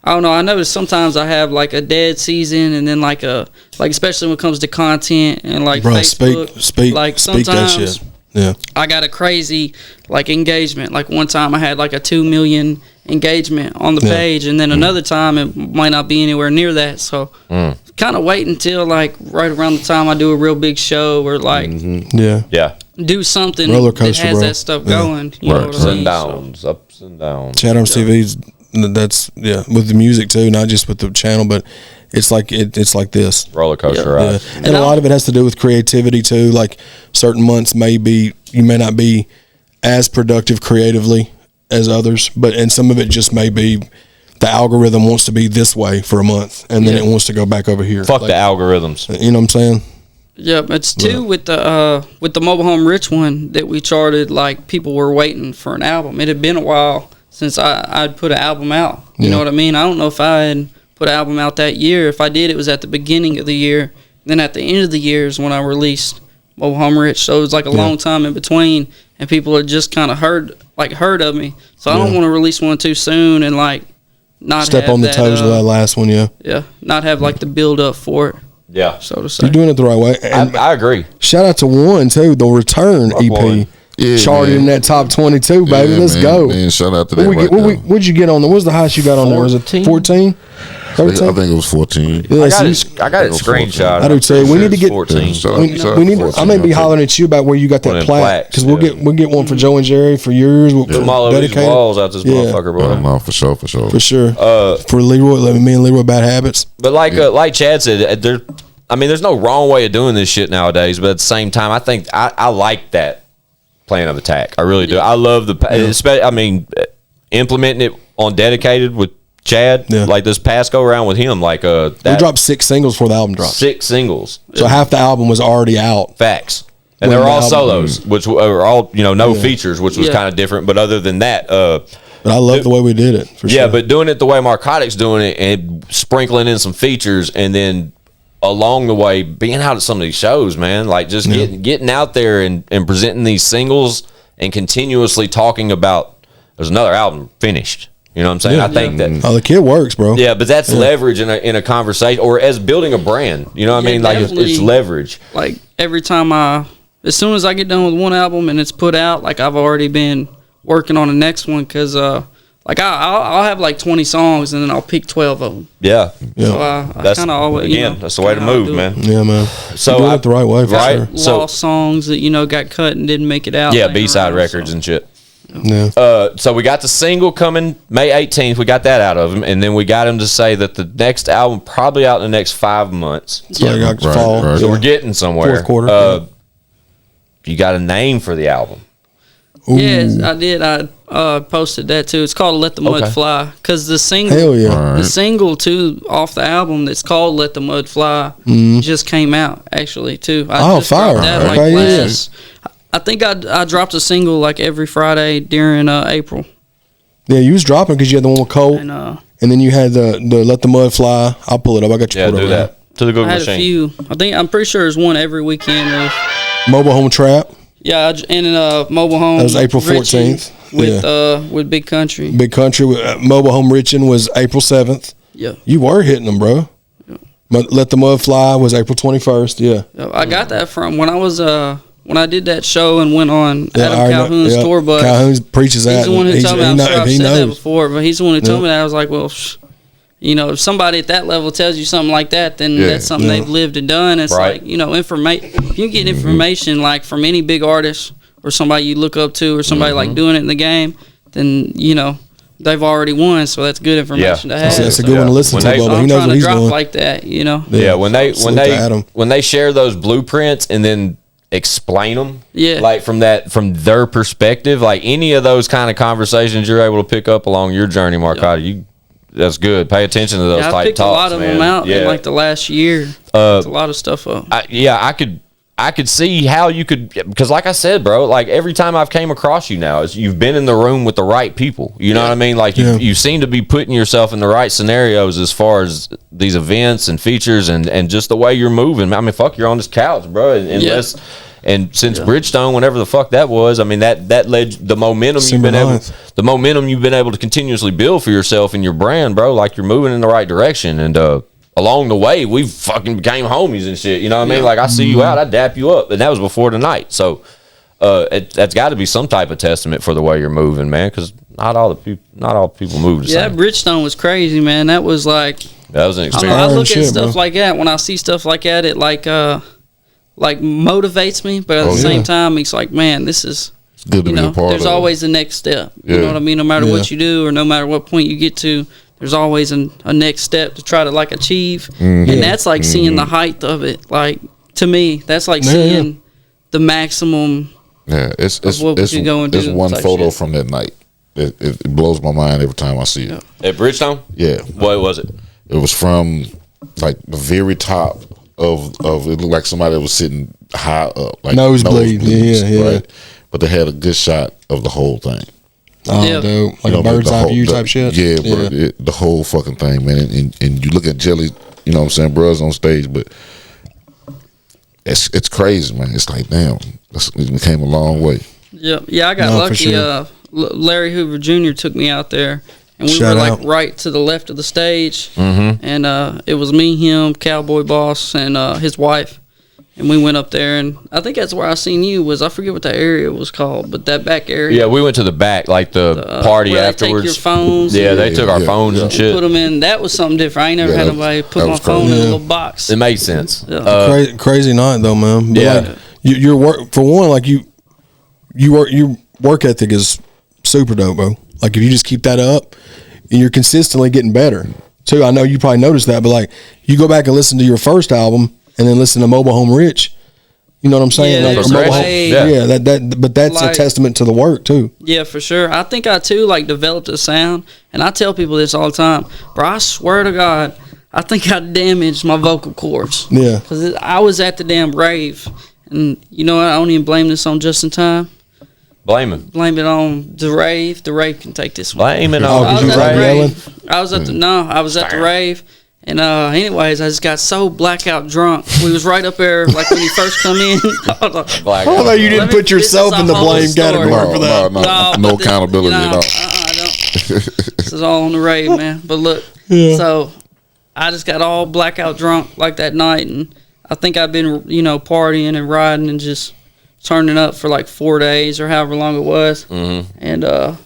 I don't know, I notice sometimes I have like a dead season, and then like especially when it comes to content and like Facebook, speak like sometimes that shit. Yeah, I got a crazy like engagement. Like one time I had like a 2 million engagement on the page, and then another time it might not be anywhere near that. So kind of wait until like right around the time I do a real big show or like do something that has that stuff going. You know what ups I mean? and downs, ups and downs. ChadArmesTV's that's with the music too, not just with the channel, but it's like this roller coaster ride. And a lot of it has to do with creativity too. Like certain months you may not be as productive creatively as others, and some of it just may be the algorithm wants to be this way for a month, and then it wants to go back over here. Fuck the algorithms. You know what I'm saying? Yeah, it's too with the Mobile Home Rich one that we charted. Like people were waiting for an album. It had been a while since I'd put an album out. You know what I mean? I don't know if I had put an album out that year. If I did, it was at the beginning of the year. Then at the end of the year is when I released Mobile Home Rich. So it was like a long time in between, and people had just kind of heard of me. So I don't want to release one too soon and like not step have on the toes of that last one. Not have like the build up for it. Yeah, so to say. You're doing it the right way. And I agree. Shout out to One too, the Return EP. Charted in that top 22, baby. Let's go. Man, shout out to that. What'd you get on there? What's the highest you got on there? Was it 14? 13? I think it was 14. Yeah, I got it screenshot. I do too. We need to get 14. We need. I may be hollering at you about where you got that plaque, because we'll get one for Joe and Jerry for yours. We'll put all of these walls out this motherfucker, bro. No, for sure. For Leroy, me and Leroy Bad Habits. But like Chad said, there's no wrong way of doing this shit nowadays. But at the same time, I think I like that plan of attack. I really do. I love implementing it on Dedicated with Chad, like this past go around with him, we dropped 6 singles before the album dropped. 6 singles. So half the album was already out. Facts. And they were all solos, which were all, no features, which was kind of different. But other than that, but I love the way we did it. For sure. Yeah, but doing it the way Marcotic's doing it and sprinkling in some features, and then along the way being out at some of these shows, man, like just getting out there and presenting these singles and continuously talking about there's another album finished. You know what I'm saying? I think that. Oh, the kid works, bro. Yeah, but that's leverage in a conversation, or as building a brand. You know what I mean? Like it's leverage. Like every time as soon as I get done with one album and it's put out, like I've already been working on the next one because like I'll have like 20 songs and then I'll pick 12 of them. Yeah. So I kind of always that's the way to move, man. Yeah, man. So doing it the right way, for sure. Lost songs that got cut and didn't make it out. Yeah, B-side records and shit. Yeah. So we got the single coming May 18th. We got that out of him, and then we got him to say that the next album probably out in the next 5 months. So fall. Right. So we're getting somewhere. Fourth quarter. You got a name for the album? Yes, I did. I posted that too. It's called "Let the Mud Fly" because the single, Hell yeah. the single too off the album that's called "Let the Mud Fly" just came out actually too. I just fire! dropped that, like last. I think I dropped a single like every Friday during April. Yeah, you was dropping because you had the one with Cole, and then you had the "Let the Mud Fly." I'll pull it up. I got you. Yeah, do that to the Google I had machine. a few. I'm pretty sure there's one every weekend of Mobile Home Trap. Yeah, and Mobile Home. That was April 14th with Big Country. Big Country. Mobile Home Richin was April 7th. Yeah, you were hitting them, bro. Yeah. Let the Mud Fly was April 21st. Yeah, I got that from when I was when I did that show and went on Adam Calhoun's tour bus. Calhoun preaches that. He's the one who told me. I'm sure I've said that before, but he's the one who told me that. I was like, well, if somebody at that level tells you something like that, then that's something they've lived and done. It's like, information. If you get information like from any big artist or somebody you look up to or somebody like doing it in the game, then they've already won. So that's good information to have. That's a good one to listen to. He knows what he's doing. Like that, Yeah, when they share those blueprints and then explain them, like from their perspective, like any of those kind of conversations you're able to pick up along your journey, Marcotic, that's good. Pay attention to those type talks, man. I picked a lot of them out in like the last year. A lot of stuff up. I could see how you could, because like I said, bro, like every time I've came across you now, you've been in the room with the right people. You know what I mean? Like you seem to be putting yourself in the right scenarios as far as these events and features and just the way you're moving. I mean, fuck, you're on this couch, bro. And since Bridgestone, whenever the fuck that was, I mean that led the momentum you've been able to continuously build for yourself and your brand, bro. Like you're moving in the right direction, and along the way we fucking became homies and shit. You know what I mean? Like I see you out, I dap you up, and that was before tonight. So that's got to be some type of testament for the way you're moving, man. Because not all people move the same. Yeah, Bridgestone was crazy, man. That was an experience. I look at stuff like that. When I see stuff like that, it like motivates me, but at the same time, it's like, man, this is good to be a part there's of. Always the next step. You know what I mean? No matter what you do or no matter what point you get to, there's always a next step to try to like achieve. And that's like seeing the height of it. Like to me, that's like seeing the maximum it's what we could go and do. There's one photo from that night. It blows my mind every time I see it. At Bridgestone? Yeah. What was it? It was from like the very top of it looked like somebody was sitting high up, like nosebleed, right? But they had a good shot of the whole thing. Oh, dope. Like a bird's eye view type shit. Yeah, bro, the whole fucking thing, man. And you look at Jelly, you know what I'm saying, bro's on stage, but it's crazy, man. It's like, damn, it came a long way. Yeah, I got lucky. Sure. Larry Hoover Jr. took me out there. And we were like right to the left of the stage, and it was me, him, Cowboy Boss, and his wife, and we went up there, and I think that's where I seen you. I forget what that area was called, but that back area. Yeah, we went to the back, like the party where afterwards. They take your phones. Yeah, they took our phones and shit. Put them in. That was something different. I ain't never had nobody put my phone in a little box. It made sense. Crazy night though, man. But like, your work for one, like your work ethic is super dope, bro. Like if you just keep that up, and you're consistently getting better. Too, I know you probably noticed that, but like you go back and listen to your first album and then listen to Mobile Home Rich. You know what I'm saying? Yeah, but that's like, a testament to the work too. Yeah, for sure. I think I too developed a sound, and I tell people this all the time, bro. I swear to God, I think I damaged my vocal cords. Yeah, because I was at the damn rave, and you know what? I don't even blame this on Just in Time. Blame it on the rave. The rave can take this one. Blame it on the rave. I was at the rave. And anyways, I just got so blackout drunk. We was right up there, like when you first come in. Although you didn't put yourself in the blame category for that. No accountability at all. This is all on the rave, man. But look, so I just got all blackout drunk like that night, and I think I've been, partying and riding and just turning up for like 4 days or however long it was. Mm-hmm. And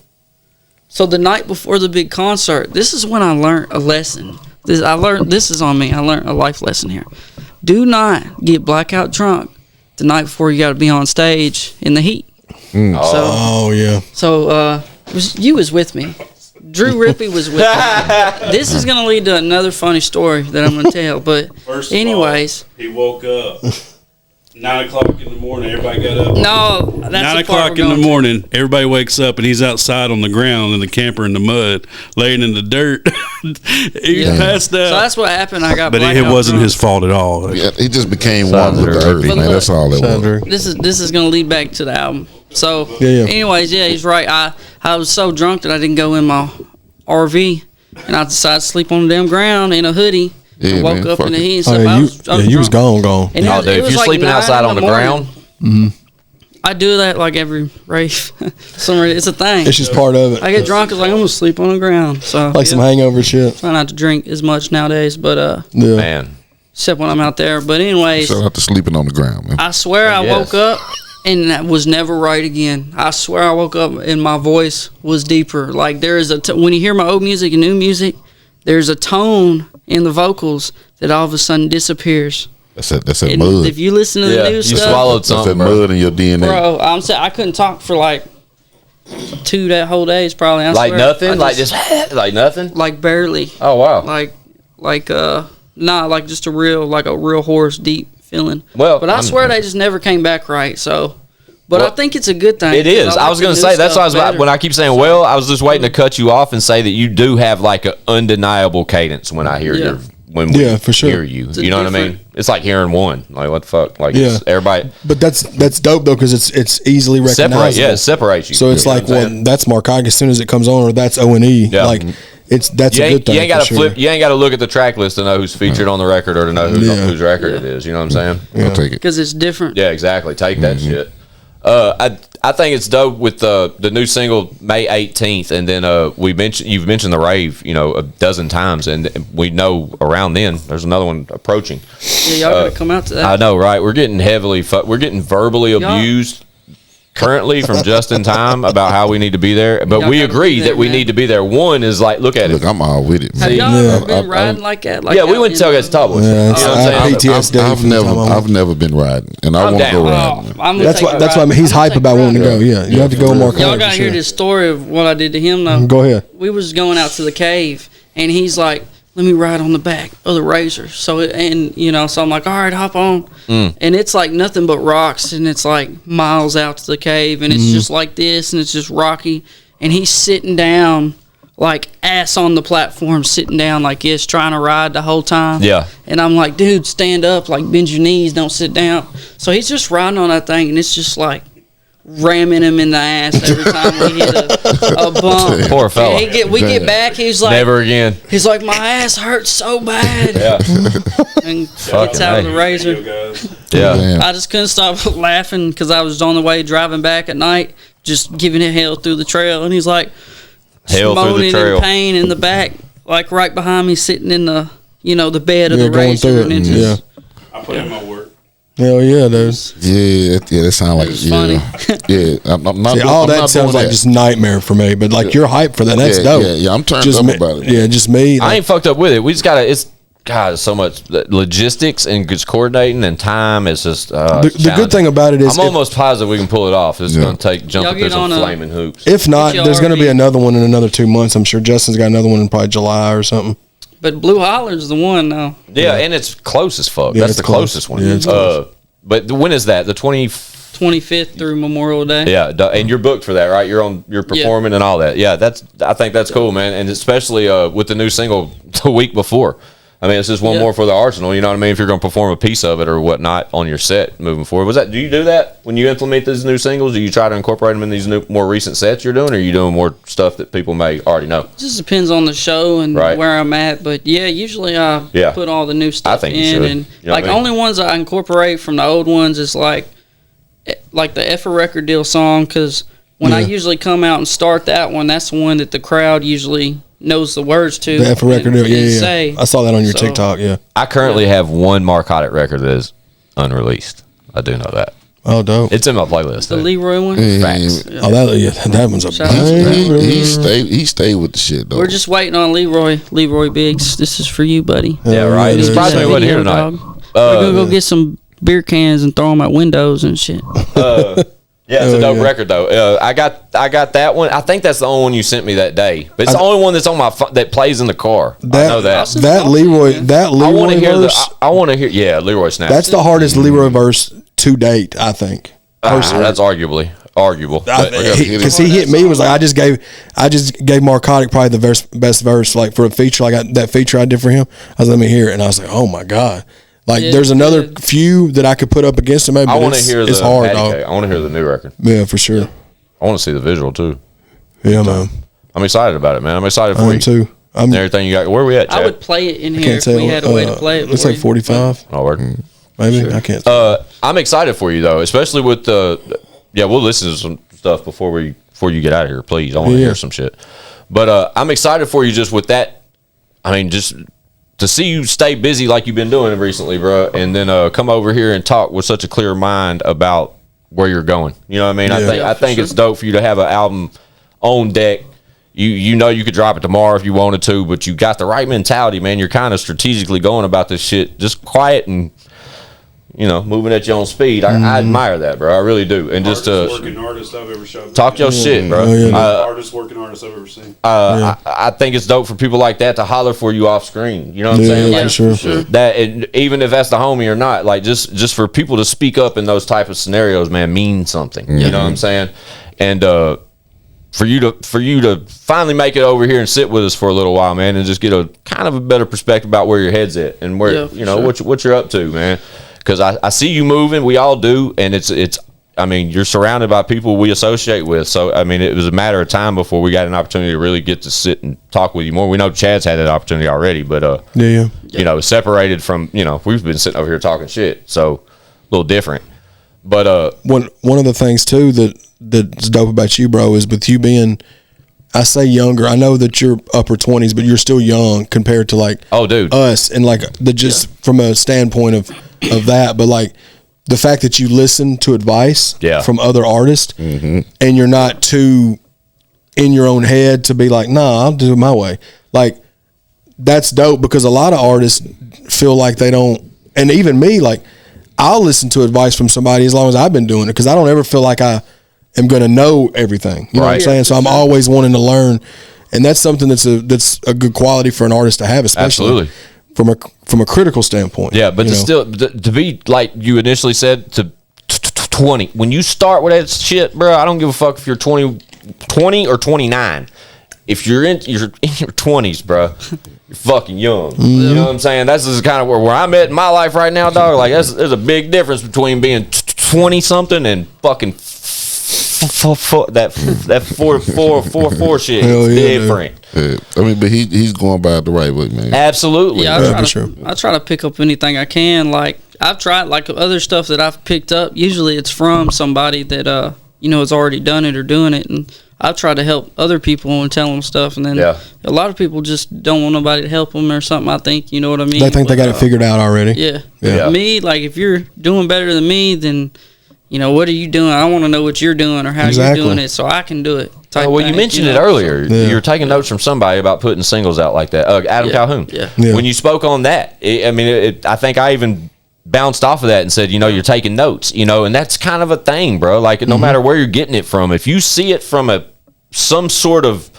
so the night before the big concert, this is when I learned a lesson. This is on me. I learned a life lesson here. Do not get blackout drunk the night before you got to be on stage in the heat. So you was with me. Drew Rippey was with me. This is going to lead to another funny story that I'm going to tell. But anyways. He woke up 9 o'clock in the morning. Everybody got up. No, that's 9 o'clock in the morning. Everybody wakes up and he's outside on the ground in the camper in the mud, laying in the dirt. He passed out. So that's what happened. I got. But it wasn't his fault at all. Yeah, he just became one with the earth, man. Look, that's all it was. This is going to lead back to the album. So, anyways, he's right. I was so drunk that I didn't go in my RV, and I decided to sleep on the damn ground in a hoodie. Yeah, and woke up in the heat and stuff. You was gone. And dude, if you're sleeping outside on the ground, I do that like every rave. It's a thing. It's just part of it. I get drunk. It's like I'm gonna sleep on the ground. So like some hangover shit. Try not to drink as much nowadays, but man, except when I'm out there. But anyways, shout out to sleeping on the ground, man. I swear I woke up and that was never right again. I swear I woke up and my voice was deeper. Like there is when you hear my old music and new music, there's a tone in the vocals that all of a sudden disappears. That's that mud. If you listen to the new stuff, you swallowed something. That's that mud in your DNA, bro. I'm saying I couldn't talk for like 2 whole days probably. Like nothing, like like nothing, like barely. Oh wow, like just a real hoarse, deep feeling. Well, but I swear they just never came back right. So. But I think it's a good thing. It is. I was going to say, that's why when I keep saying, I was just waiting to cut you off and say that you do have like an undeniable cadence when I hear for sure. Hear you. You know what I mean? It's like hearing one. Like, what the fuck? Like, everybody. But that's dope, though, because it's easily recognizable. It separates you. So it's like, that's Marcotic as soon as it comes on, or that's O&E. Yeah. Like, that's a good thing. You ain't got to flip. You ain't got to look at the track list to know who's featured on the record or to know whose record it is. You know what I'm saying? I'll take it. Because it's different. Yeah, exactly. Take that shit. I think it's dope with the new single May 18th, and then you've mentioned the rave, a dozen times, and we know around then there's another one approaching. Yeah, y'all gotta come out to that. I know, right? We're getting verbally abused currently from Just in Time about how we need to be there, but we agree that we need to be there. One is like, look at it. Look, I'm all with it. Have y'all ever been riding like that? Like we went to Tailgate's Top. I've never been riding, and I want to go riding. That's why he's hype about wanting to go. Yeah, you have to go more. Y'all gotta hear this story of what I did to him though. Go ahead. We was going out to the cave, and he's like, let me ride on the back of the Razor. So I'm like, all right, hop on. And it's like nothing but rocks, and it's like miles out to the cave, and it's just like this, and it's just rocky. And he's sitting down, like ass on the platform, sitting down like this, trying to ride the whole time. Yeah. And I'm like, dude, stand up, like bend your knees, don't sit down. So he's just riding on that thing, and it's just like ramming him in the ass every time we hit a bump. Poor fella. We get back, he's like, never again. He's like, my ass hurts so bad. Yeah. And gets out of the Razor. Yeah. I just couldn't stop laughing because I was on the way driving back at night, just giving it hell through the trail, and he's like moaning in pain in the back, like right behind me, sitting in the the bed of the Razor. And it just, I put in my work. Hell yeah, dude. Yeah, that sounds like funny. I'm not. All that sounds like just nightmare for me. But like you're hyped for that. That's dope. Yeah, I'm turned up about it. Yeah, just me. I ain't fucked up with it. We just gotta. It's so much logistics and just coordinating and time. It's just the good thing about it is I'm almost positive we can pull it off. It's gonna take jumping through some flaming hoops. If not, there's gonna be another one in another 2 months. I'm sure Justin's got another one in probably July or something. But Blue Holler's the one now. Yeah, and it's close as fuck. That's the closest one. Yeah, but when is that? The 25th through Memorial Day. Yeah, and you're booked for that, right? You're performing and all that. Yeah, I think that's cool, man. And especially with the new single the week before. I mean, it's just one more for the arsenal. You know what I mean? If you're going to perform a piece of it or whatnot on your set moving forward, do you do that when you implement these new singles? Do you try to incorporate them in these new, more recent sets you're doing, or are you doing more stuff that people may already know? It just depends on the show and where I'm at. But yeah, usually I put all the new stuff in, and like only ones I incorporate from the old ones is like the F a record deal song, because when I usually come out and start that one, that's the one that the crowd usually knows the words to. The F record, and yeah. say. I saw that on your TikTok, yeah. I currently have one Marcotic record that is unreleased. I do know that. Oh, dope. It's in my playlist. The Leroy one? Facts. Oh, that one's a Shout out to banger. He stayed with the shit though. We're just waiting on Leroy Biggs. This is for you, buddy. Yeah, right. It's surprised me he wasn't here tonight. We're going to go get some beer cans and throw them at windows and shit. Yeah, it's a dope record though. I got that one. I think that's the only one you sent me that day. But it's the only one that's on my that plays in the car. I know that. That Leroy I want to hear verse. I want to hear. Yeah, Leroy Snap. That's the hardest Leroy verse to date, I think. That's arguable. Because he hit me, was like, I just gave Marcotic probably the best verse, like for a feature, like that feature I did for him. I was, let me hear it, and I was like, oh my god, like there's another few that I could put up against him. Maybe, I want to hear it's the hard, dog. dog. I want to hear the new record. Yeah, for sure. I want to see the visual too. Yeah, man. I'm excited about it, man. I'm excited for I you am too. And everything you got. Where are we at, Chad? I would play it in here Can't if tell. we had a way to play it. Looks like 45. Oh, word. Maybe Sure. I can't. Tell. I'm excited for you though, especially with the. Yeah, we'll listen to some stuff before you get out of here, please. I want to hear some shit. But I'm excited for you just with that. I mean, just to see you stay busy like you've been doing recently, bro, and then come over here and talk with such a clear mind about where you're going. You know what I mean? Yeah. I think it's dope for you to have an album on deck. You know you could drop it tomorrow if you wanted to, but you got the right mentality, man. You're kind of strategically going about this shit, just quiet and moving at your own speed. I admire that, bro. I really do. And just working artist I've ever shot. Talk your shit, bro. Working artist I've ever seen. I think it's dope for people like that to holler for you off screen. You know what I'm saying? Yeah, for sure. That, and even if that's the homie or not, like just for people to speak up in those type of scenarios, man, means something. You know what I'm saying? And for you to finally make it over here and sit with us for a little while, man, and just get a kind of a better perspective about where your head's at and where what you're up to, man. Because I see you moving, we all do, and it's. I mean, you're surrounded by people we associate with, so I mean, it was a matter of time before we got an opportunity to really get to sit and talk with you more. We know Chad's had that opportunity already, but separated from we've been sitting over here talking shit, so a little different. But one of the things too that's dope about you, bro, is with you being, I say younger. I know that you're upper 20s, but you're still young compared to like us, and like from a standpoint of that, but like the fact that you listen to advice from other artists, and you're not too in your own head to be like, nah, I'll do it my way. Like that's dope, because a lot of artists feel like they don't, and even me, like I'll listen to advice from somebody as long as I've been doing it, because I don't ever feel like I am going to know everything. You know what I'm saying? So I'm always wanting to learn, and that's something that's a good quality for an artist to have, especially from a critical standpoint. Yeah, but to be like you initially said, to 20, when you start with that shit, bro, I don't give a fuck if you're 20 or 29. If you're in your 20s, bro, you're fucking young. You know what I'm saying? That's just kind of where I'm at in my life right now, dog. Like there's a big difference between being 20 something and fucking that 4 shit is different. Yeah. I mean, but he's going by it the right way, man. Absolutely. Yeah, I try to pick up anything I can. Like I've tried, like other stuff that I've picked up. Usually, it's from somebody that has already done it or doing it, and I've tried to help other people and tell them stuff. And then a lot of people just don't want nobody to help them or something. I think you know what I mean. They think they got it figured out already. Yeah. Me, like if you're doing better than me, then what are you doing? I want to know what you're doing or how you're doing it, so I can do it. You mentioned it earlier. You were taking notes from somebody about putting singles out like that. Adam Calhoun. Yeah. When you spoke on that, I think I even bounced off of that and said, you're taking notes, and that's kind of a thing, bro. Like no matter where you're getting it from, if you see it from some sort of,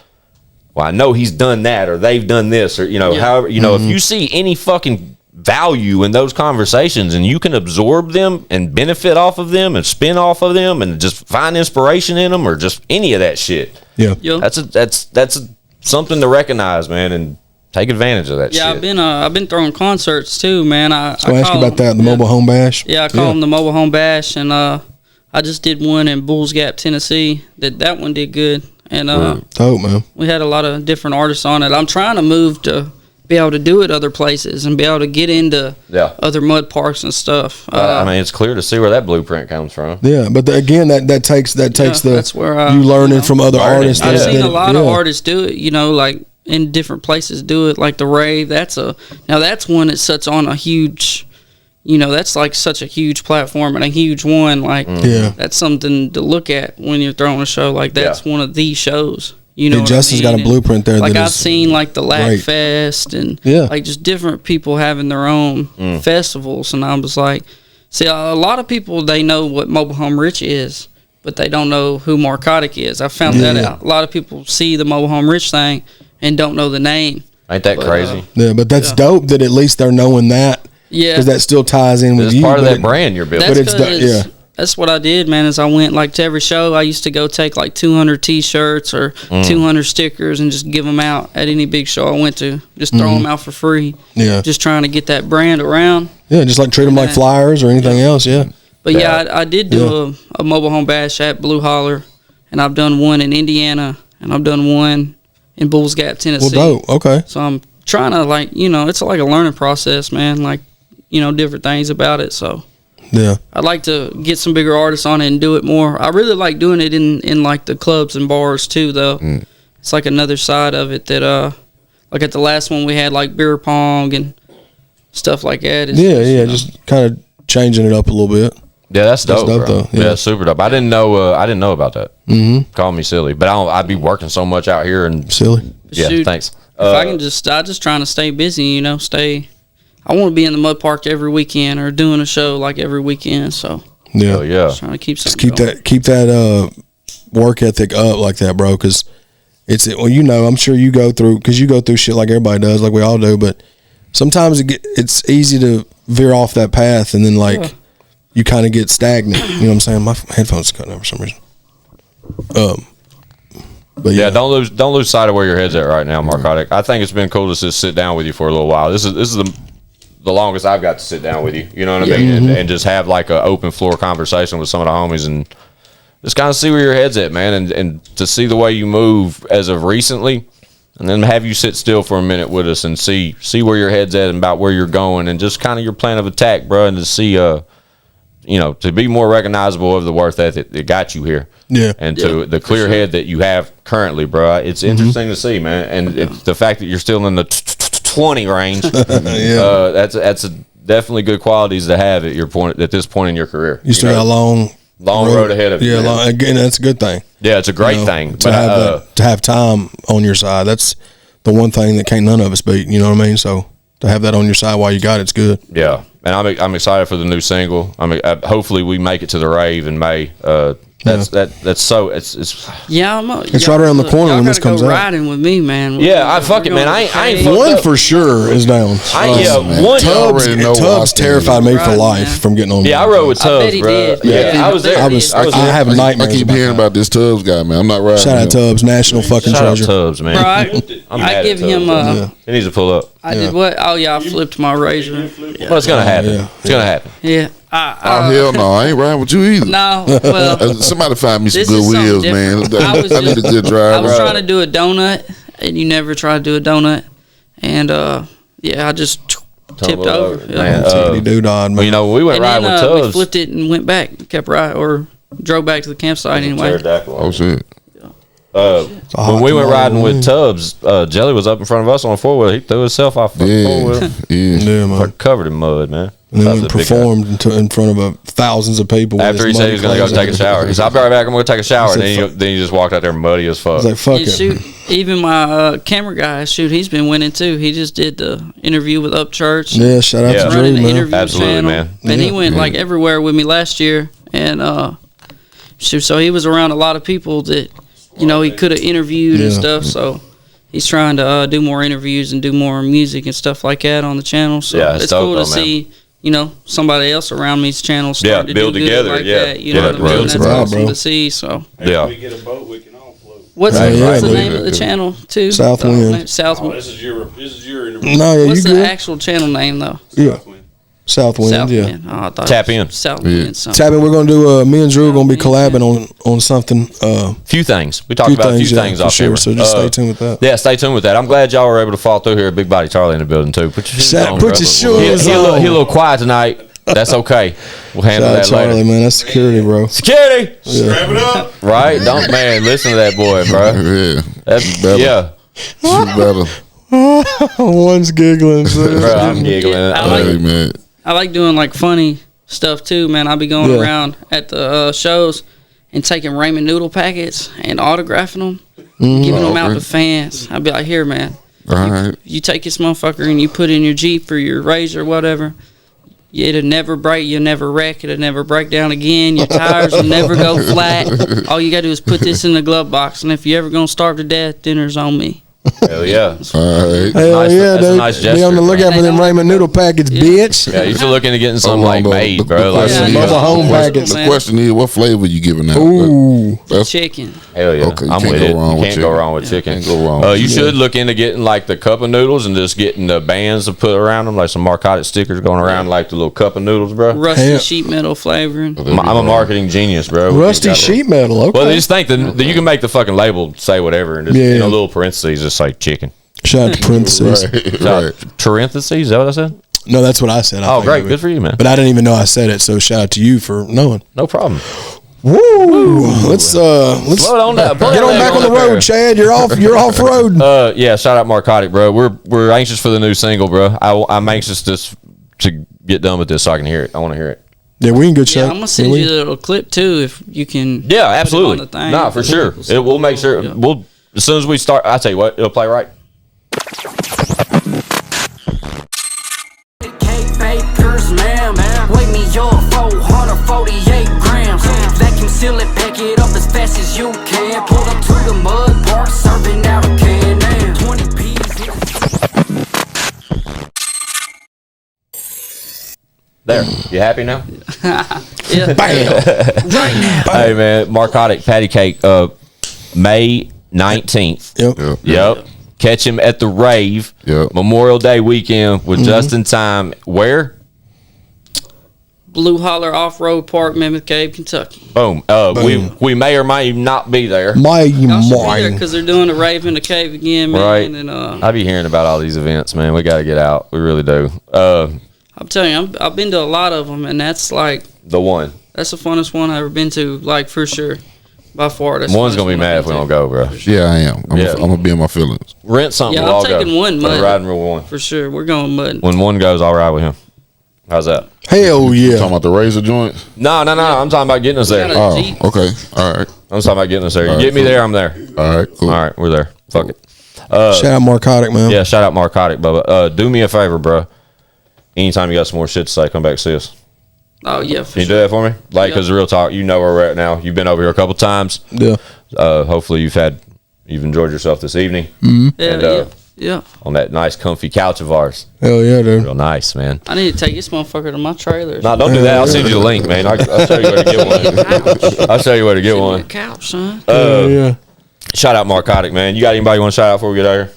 well, I know he's done that or they've done this or however, if you see any fucking value in those conversations and you can absorb them and benefit off of them and spin off of them and just find inspiration in them or just any of that shit. That's something to recognize, man, and take advantage of that shit. I've been throwing concerts too, man. I ask you about that, the Mobile Home Bash. I call them the Mobile Home Bash, and I just did one in Bulls Gap, Tennessee. That one did good, and dope, man. We had a lot of different artists on it. I'm trying to move to be able to do it other places and be able to get into other mud parks and stuff. I mean, it's clear to see where that blueprint comes from. Yeah, but again, that takes that's where you learning from other artists. I've seen a lot of artists do it. Like in different places do it, like the rave. That's one that sits on a huge. That's like such a huge platform and a huge one. Like, that's something to look at when you're throwing a show. Like, that's one of these shows. Justin's got a blueprint there. Like, I've seen like the Lack Fest and like just different people having their own festivals. And I was like, see, a lot of people, they know what Mobile Home Rich is, but they don't know who Marcotic is. I found that out. A lot of people see the Mobile Home Rich thing and don't know the name. Ain't that crazy? But that's dope that at least they're knowing that. Yeah, because that still ties in with you. It's part of that brand you're building. That's what I did, man. Is I went like to every show. I used to go take like 200 T-shirts or 200 stickers and just give them out at any big show I went to. Just throw them out for free. Yeah, just trying to get that brand around. Yeah, just like treat them like flyers or anything else. Yeah. But I did do a mobile home bash at Blue Holler, and I've done one in Indiana, and I've done one in Bulls Gap, Tennessee. Well, dope. Okay. So I'm trying to it's like a learning process, man. Like. Different things about it. So I'd like to get some bigger artists on it and do it more. I really like doing it in like the clubs and bars too, though. It's like another side of it that like at the last one we had like beer pong and stuff like that. Just kind of changing it up a little bit. Yeah, that's dope, bro. Though. Yeah, super dope. I didn't know about that. Call me silly, but I'd be working so much out here and silly. Yeah, shoot, thanks. If I can I'm just trying to stay busy, I want to be in the mud park every weekend or doing a show like every weekend. So just trying to keep keep that work ethic up like that, bro. Because I'm sure you go through shit like everybody does, like we all do. But sometimes it's easy to veer off that path, and then you kind of get stagnant. You know what I'm saying? My headphones are cutting out for some reason. But don't lose sight of where your head's at right now, Marcotic. I think it's been cool to just sit down with you for a little while. This is the longest I've got to sit down with you. You know what I mean? And just have like an open floor conversation with some of the homies and just kind of see where your head's at, man. And to see the way you move as of recently, and then have you sit still for a minute with us and see where your head's at and about where you're going and just kind of your plan of attack, bro. And to see, to be more recognizable of the worth ethic that got you here. Yeah. And to the clear head that you have currently, bro. It's interesting to see, man. And it's the fact that you're still in the 20 range. That's definitely good qualities to have at this point in your career. You still got a long road ahead of you. Yeah, again, that's a good thing. Yeah, it's a great thing. To have time on your side, that's the one thing that can't none of us beat. You know what I mean? So to have that on your side while you got it's good. Yeah, and I'm excited for the new single. Hopefully we make it to the rave in May. It's it's right around the corner when this comes out. Riding with me, man. Fuck it, man. I ain't one for sure is down. Tubbs terrified me for life from getting on. Yeah, I rode with Tubbs, bro. I was there. I have nightmares. I keep hearing about this Tubbs guy, man. I'm not riding. Shout out Tubbs, national fucking treasure. Shout out Tubbs, man. I give him. He needs to pull up. I did what? Oh yeah, I flipped my razor. Well, it's gonna happen. It's gonna happen. Yeah. Hell no, I ain't riding with you either. No, well, somebody find me some good wheels, man. I need a good driver. I was trying to do a donut, and you never try to do a donut, and I just tipped over. Man. Well, we went riding with Tubbs. We flipped it and went back, kept riding, or drove back to the campsite anyway. Oh shit. When we went riding with Tubbs, Jelly was up in front of us on a 4-wheel. He threw himself off the 4-wheel. Yeah, man. Covered in mud, man. And then we performed in front of thousands of people. After he said he was going to go take a shower. He said, I'll be right back. I'm going to take a shower. And then he just walked out there muddy as fuck. I was like, fuck it. Even my camera guy, he's been winning too. He just did the interview with Upchurch. Yeah, shout out to Drew, man. Absolutely, man. And he went like everywhere with me last year. And so he was around a lot of people that, he could have interviewed and stuff. So he's trying to do more interviews and do more music and stuff like that on the channel. So it's cool to see, somebody else around me's channel start to build do together. Like that. You know what I mean? That's awesome to see. So if we get a boat, we can all float. What's the name of the channel too? Southwind. Southwind. This is your interview. No, what's the actual channel name though? Yeah. South wind, yeah. Wind. Oh, I thought Tap it was in. South Yeah. wind. Something. Tap in. We're gonna do. Me and Drew are gonna be collabing on something. Few things. We talked about a few things for off sure. camera. So just stay tuned with that. Yeah, stay tuned with that. I'm glad y'all were able to fall through here. Big Body Charlie in the building too. Put your shoes on, Put bro. your shoes He a on. little quiet tonight. That's okay. We'll handle Shout out that Charlie, later. man. That's security, bro. Security. Wrap it up. Right? Don't man listen to that boy, bro. Yeah. That's Better. yeah. She better. One's giggling. So. Bro, I'm giggling. Hey, man. I like doing like funny stuff too, man. I'll be going around at the shows and taking ramen noodle packets and autographing them, giving them out to fans. I'll be like, here, man. All right. You take this motherfucker and you put it in your Jeep or your Razor or whatever. It'll never break. You'll never wreck. It'll never break down again. Your tires will never go flat. All you got to do is put this in the glove box. And if you're ever going to starve to death, dinner's on me. Hell yeah. All right. Hell Nice- yeah, that's a dude. nice Be on gesture, the lookout for them ramen noodle packets, bitch. Yeah, you should look into getting something like made, bro. Like question Yeah, is- mobile home the packets. question is, what flavor you giving out? Ooh. That's Chicken. hell yeah. Okay, you I'm can't with go it. wrong You with can't go chicken. wrong with chicken. Can't go wrong with You should look into getting like the cup of noodles and just getting the bands to put around them, like some Marcotic stickers going around, like the little cup of noodles, bro. Rusty Hell. sheet metal flavoring. I'm a marketing genius, bro. Rusty You gotta- sheet metal. Okay. Well, they just think that you can make the fucking label say whatever and just in Yeah. a little parentheses just say chicken. Shout out to parentheses. Right. Parentheses? Is that what I said? No, that's what I said. I Oh, think great. of it. Good for you, man. But I didn't even know I said it. So shout out to you for knowing. No problem. Woo! Let's Slow it on down. get on back on the road, Chad. You're off. You're off road. Yeah, shout out Marcotic, bro. We're anxious for the new single, bro. I'm anxious to get done with this so I can hear it. I want to hear it. Yeah, we in good shape. Yeah, I'm gonna send you a little clip too if you can. Yeah, put it absolutely. on the thing. Nah, for sure. We'll make sure. Yeah. We'll as soon as we start. I tell you what, it'll play right. Fakers, ma'am. Weigh me up 448 grams. Vacuum seal it, pack it up as fast as you can. Pull up to the mud park, serving out a can. Damn. 20 P's. There. You happy now? Yeah. Hey man, Marcotic patty cake. May 19th. Yep. Yep. Catch him at the rave. Yep. Memorial Day weekend with just in time. Where? Blue Holler Off Road Park, Mammoth Cave, Kentucky. Boom. We may or may not be there. My Y'all should be there mind. because they're doing a rave in the cave again, man. Right. And I be hearing about all these events, man. We got to get out. We really do. I'm telling you, I've been to a lot of them, and that's like The one. that's the funnest one I've ever been to, like for sure, by far. That's the One's funnest gonna be one mad I've if we been don't to. go, bro. Yeah, I am. I'm Yeah. gonna be in my feelings. Rent something. Yeah, we'll I'm all go. taking one, We're mud. riding rule one. For sure, we're going mud. When one goes, I'll ride with him. How's that? Hell You talking yeah. about the razor joint? No. I'm talking about getting us there. We got a Jeep. Oh, okay. All right. I'm talking about getting us there. You All get right, me cool. there, I'm there. All right. Cool. All right, we're there. Fuck it. Shout out Marcotic, man. Yeah, shout out Marcotic, Bubba. Do me a favor, bro. Anytime you got some more shit to say, come back see us. Oh yeah, for Can you do sure. that for me? Like, Yeah. because the real talk, you know where we're at now. You've been over here a couple times. Yeah. Hopefully you've enjoyed yourself this evening Yeah, And, yeah. on that nice comfy couch of ours. Hell yeah, dude. Real nice, man. I need to take this motherfucker to my trailer. No, don't do that. I'll send you the link, man. I'll show you where to get one. I'll show you where to get one. Couch, son. Hell yeah. Shout out Marcotic, man. You got anybody you want to shout out before we get out here?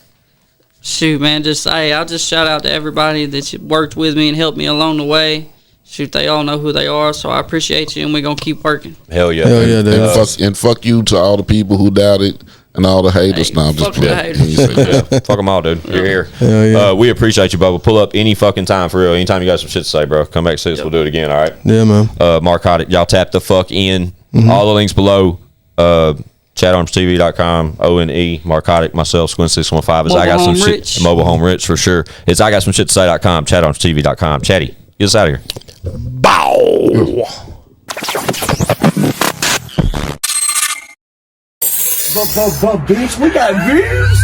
Shoot, man, I'll just shout out to everybody that worked with me and helped me along the way. Shoot, they all know who they are, so I appreciate you, and we're gonna keep working. Hell yeah. Hell yeah, dude. And fuck you to all the people who doubted and all the haters. Hey, Now I'm just fuck the playing. haters. When you say that. Yeah, fuck them all, dude. You're here. Hell yeah. We appreciate you, Bubba. Pull up any fucking time for real. Anytime you got some shit to say, bro. Come back, see us. We'll do it again. All right. Yeah, man. Marcotic, y'all tap the fuck in. All the links below. ChadArmesTV.com, ONE, Marcotic, myself, Squin615. I got some Mobile Home shit. Rich. Mobile Home Rich for sure. It's I got some shit to say.com, ChadArmesTV.com. Chatty, get us out of here. Bow. Bitch, we got views.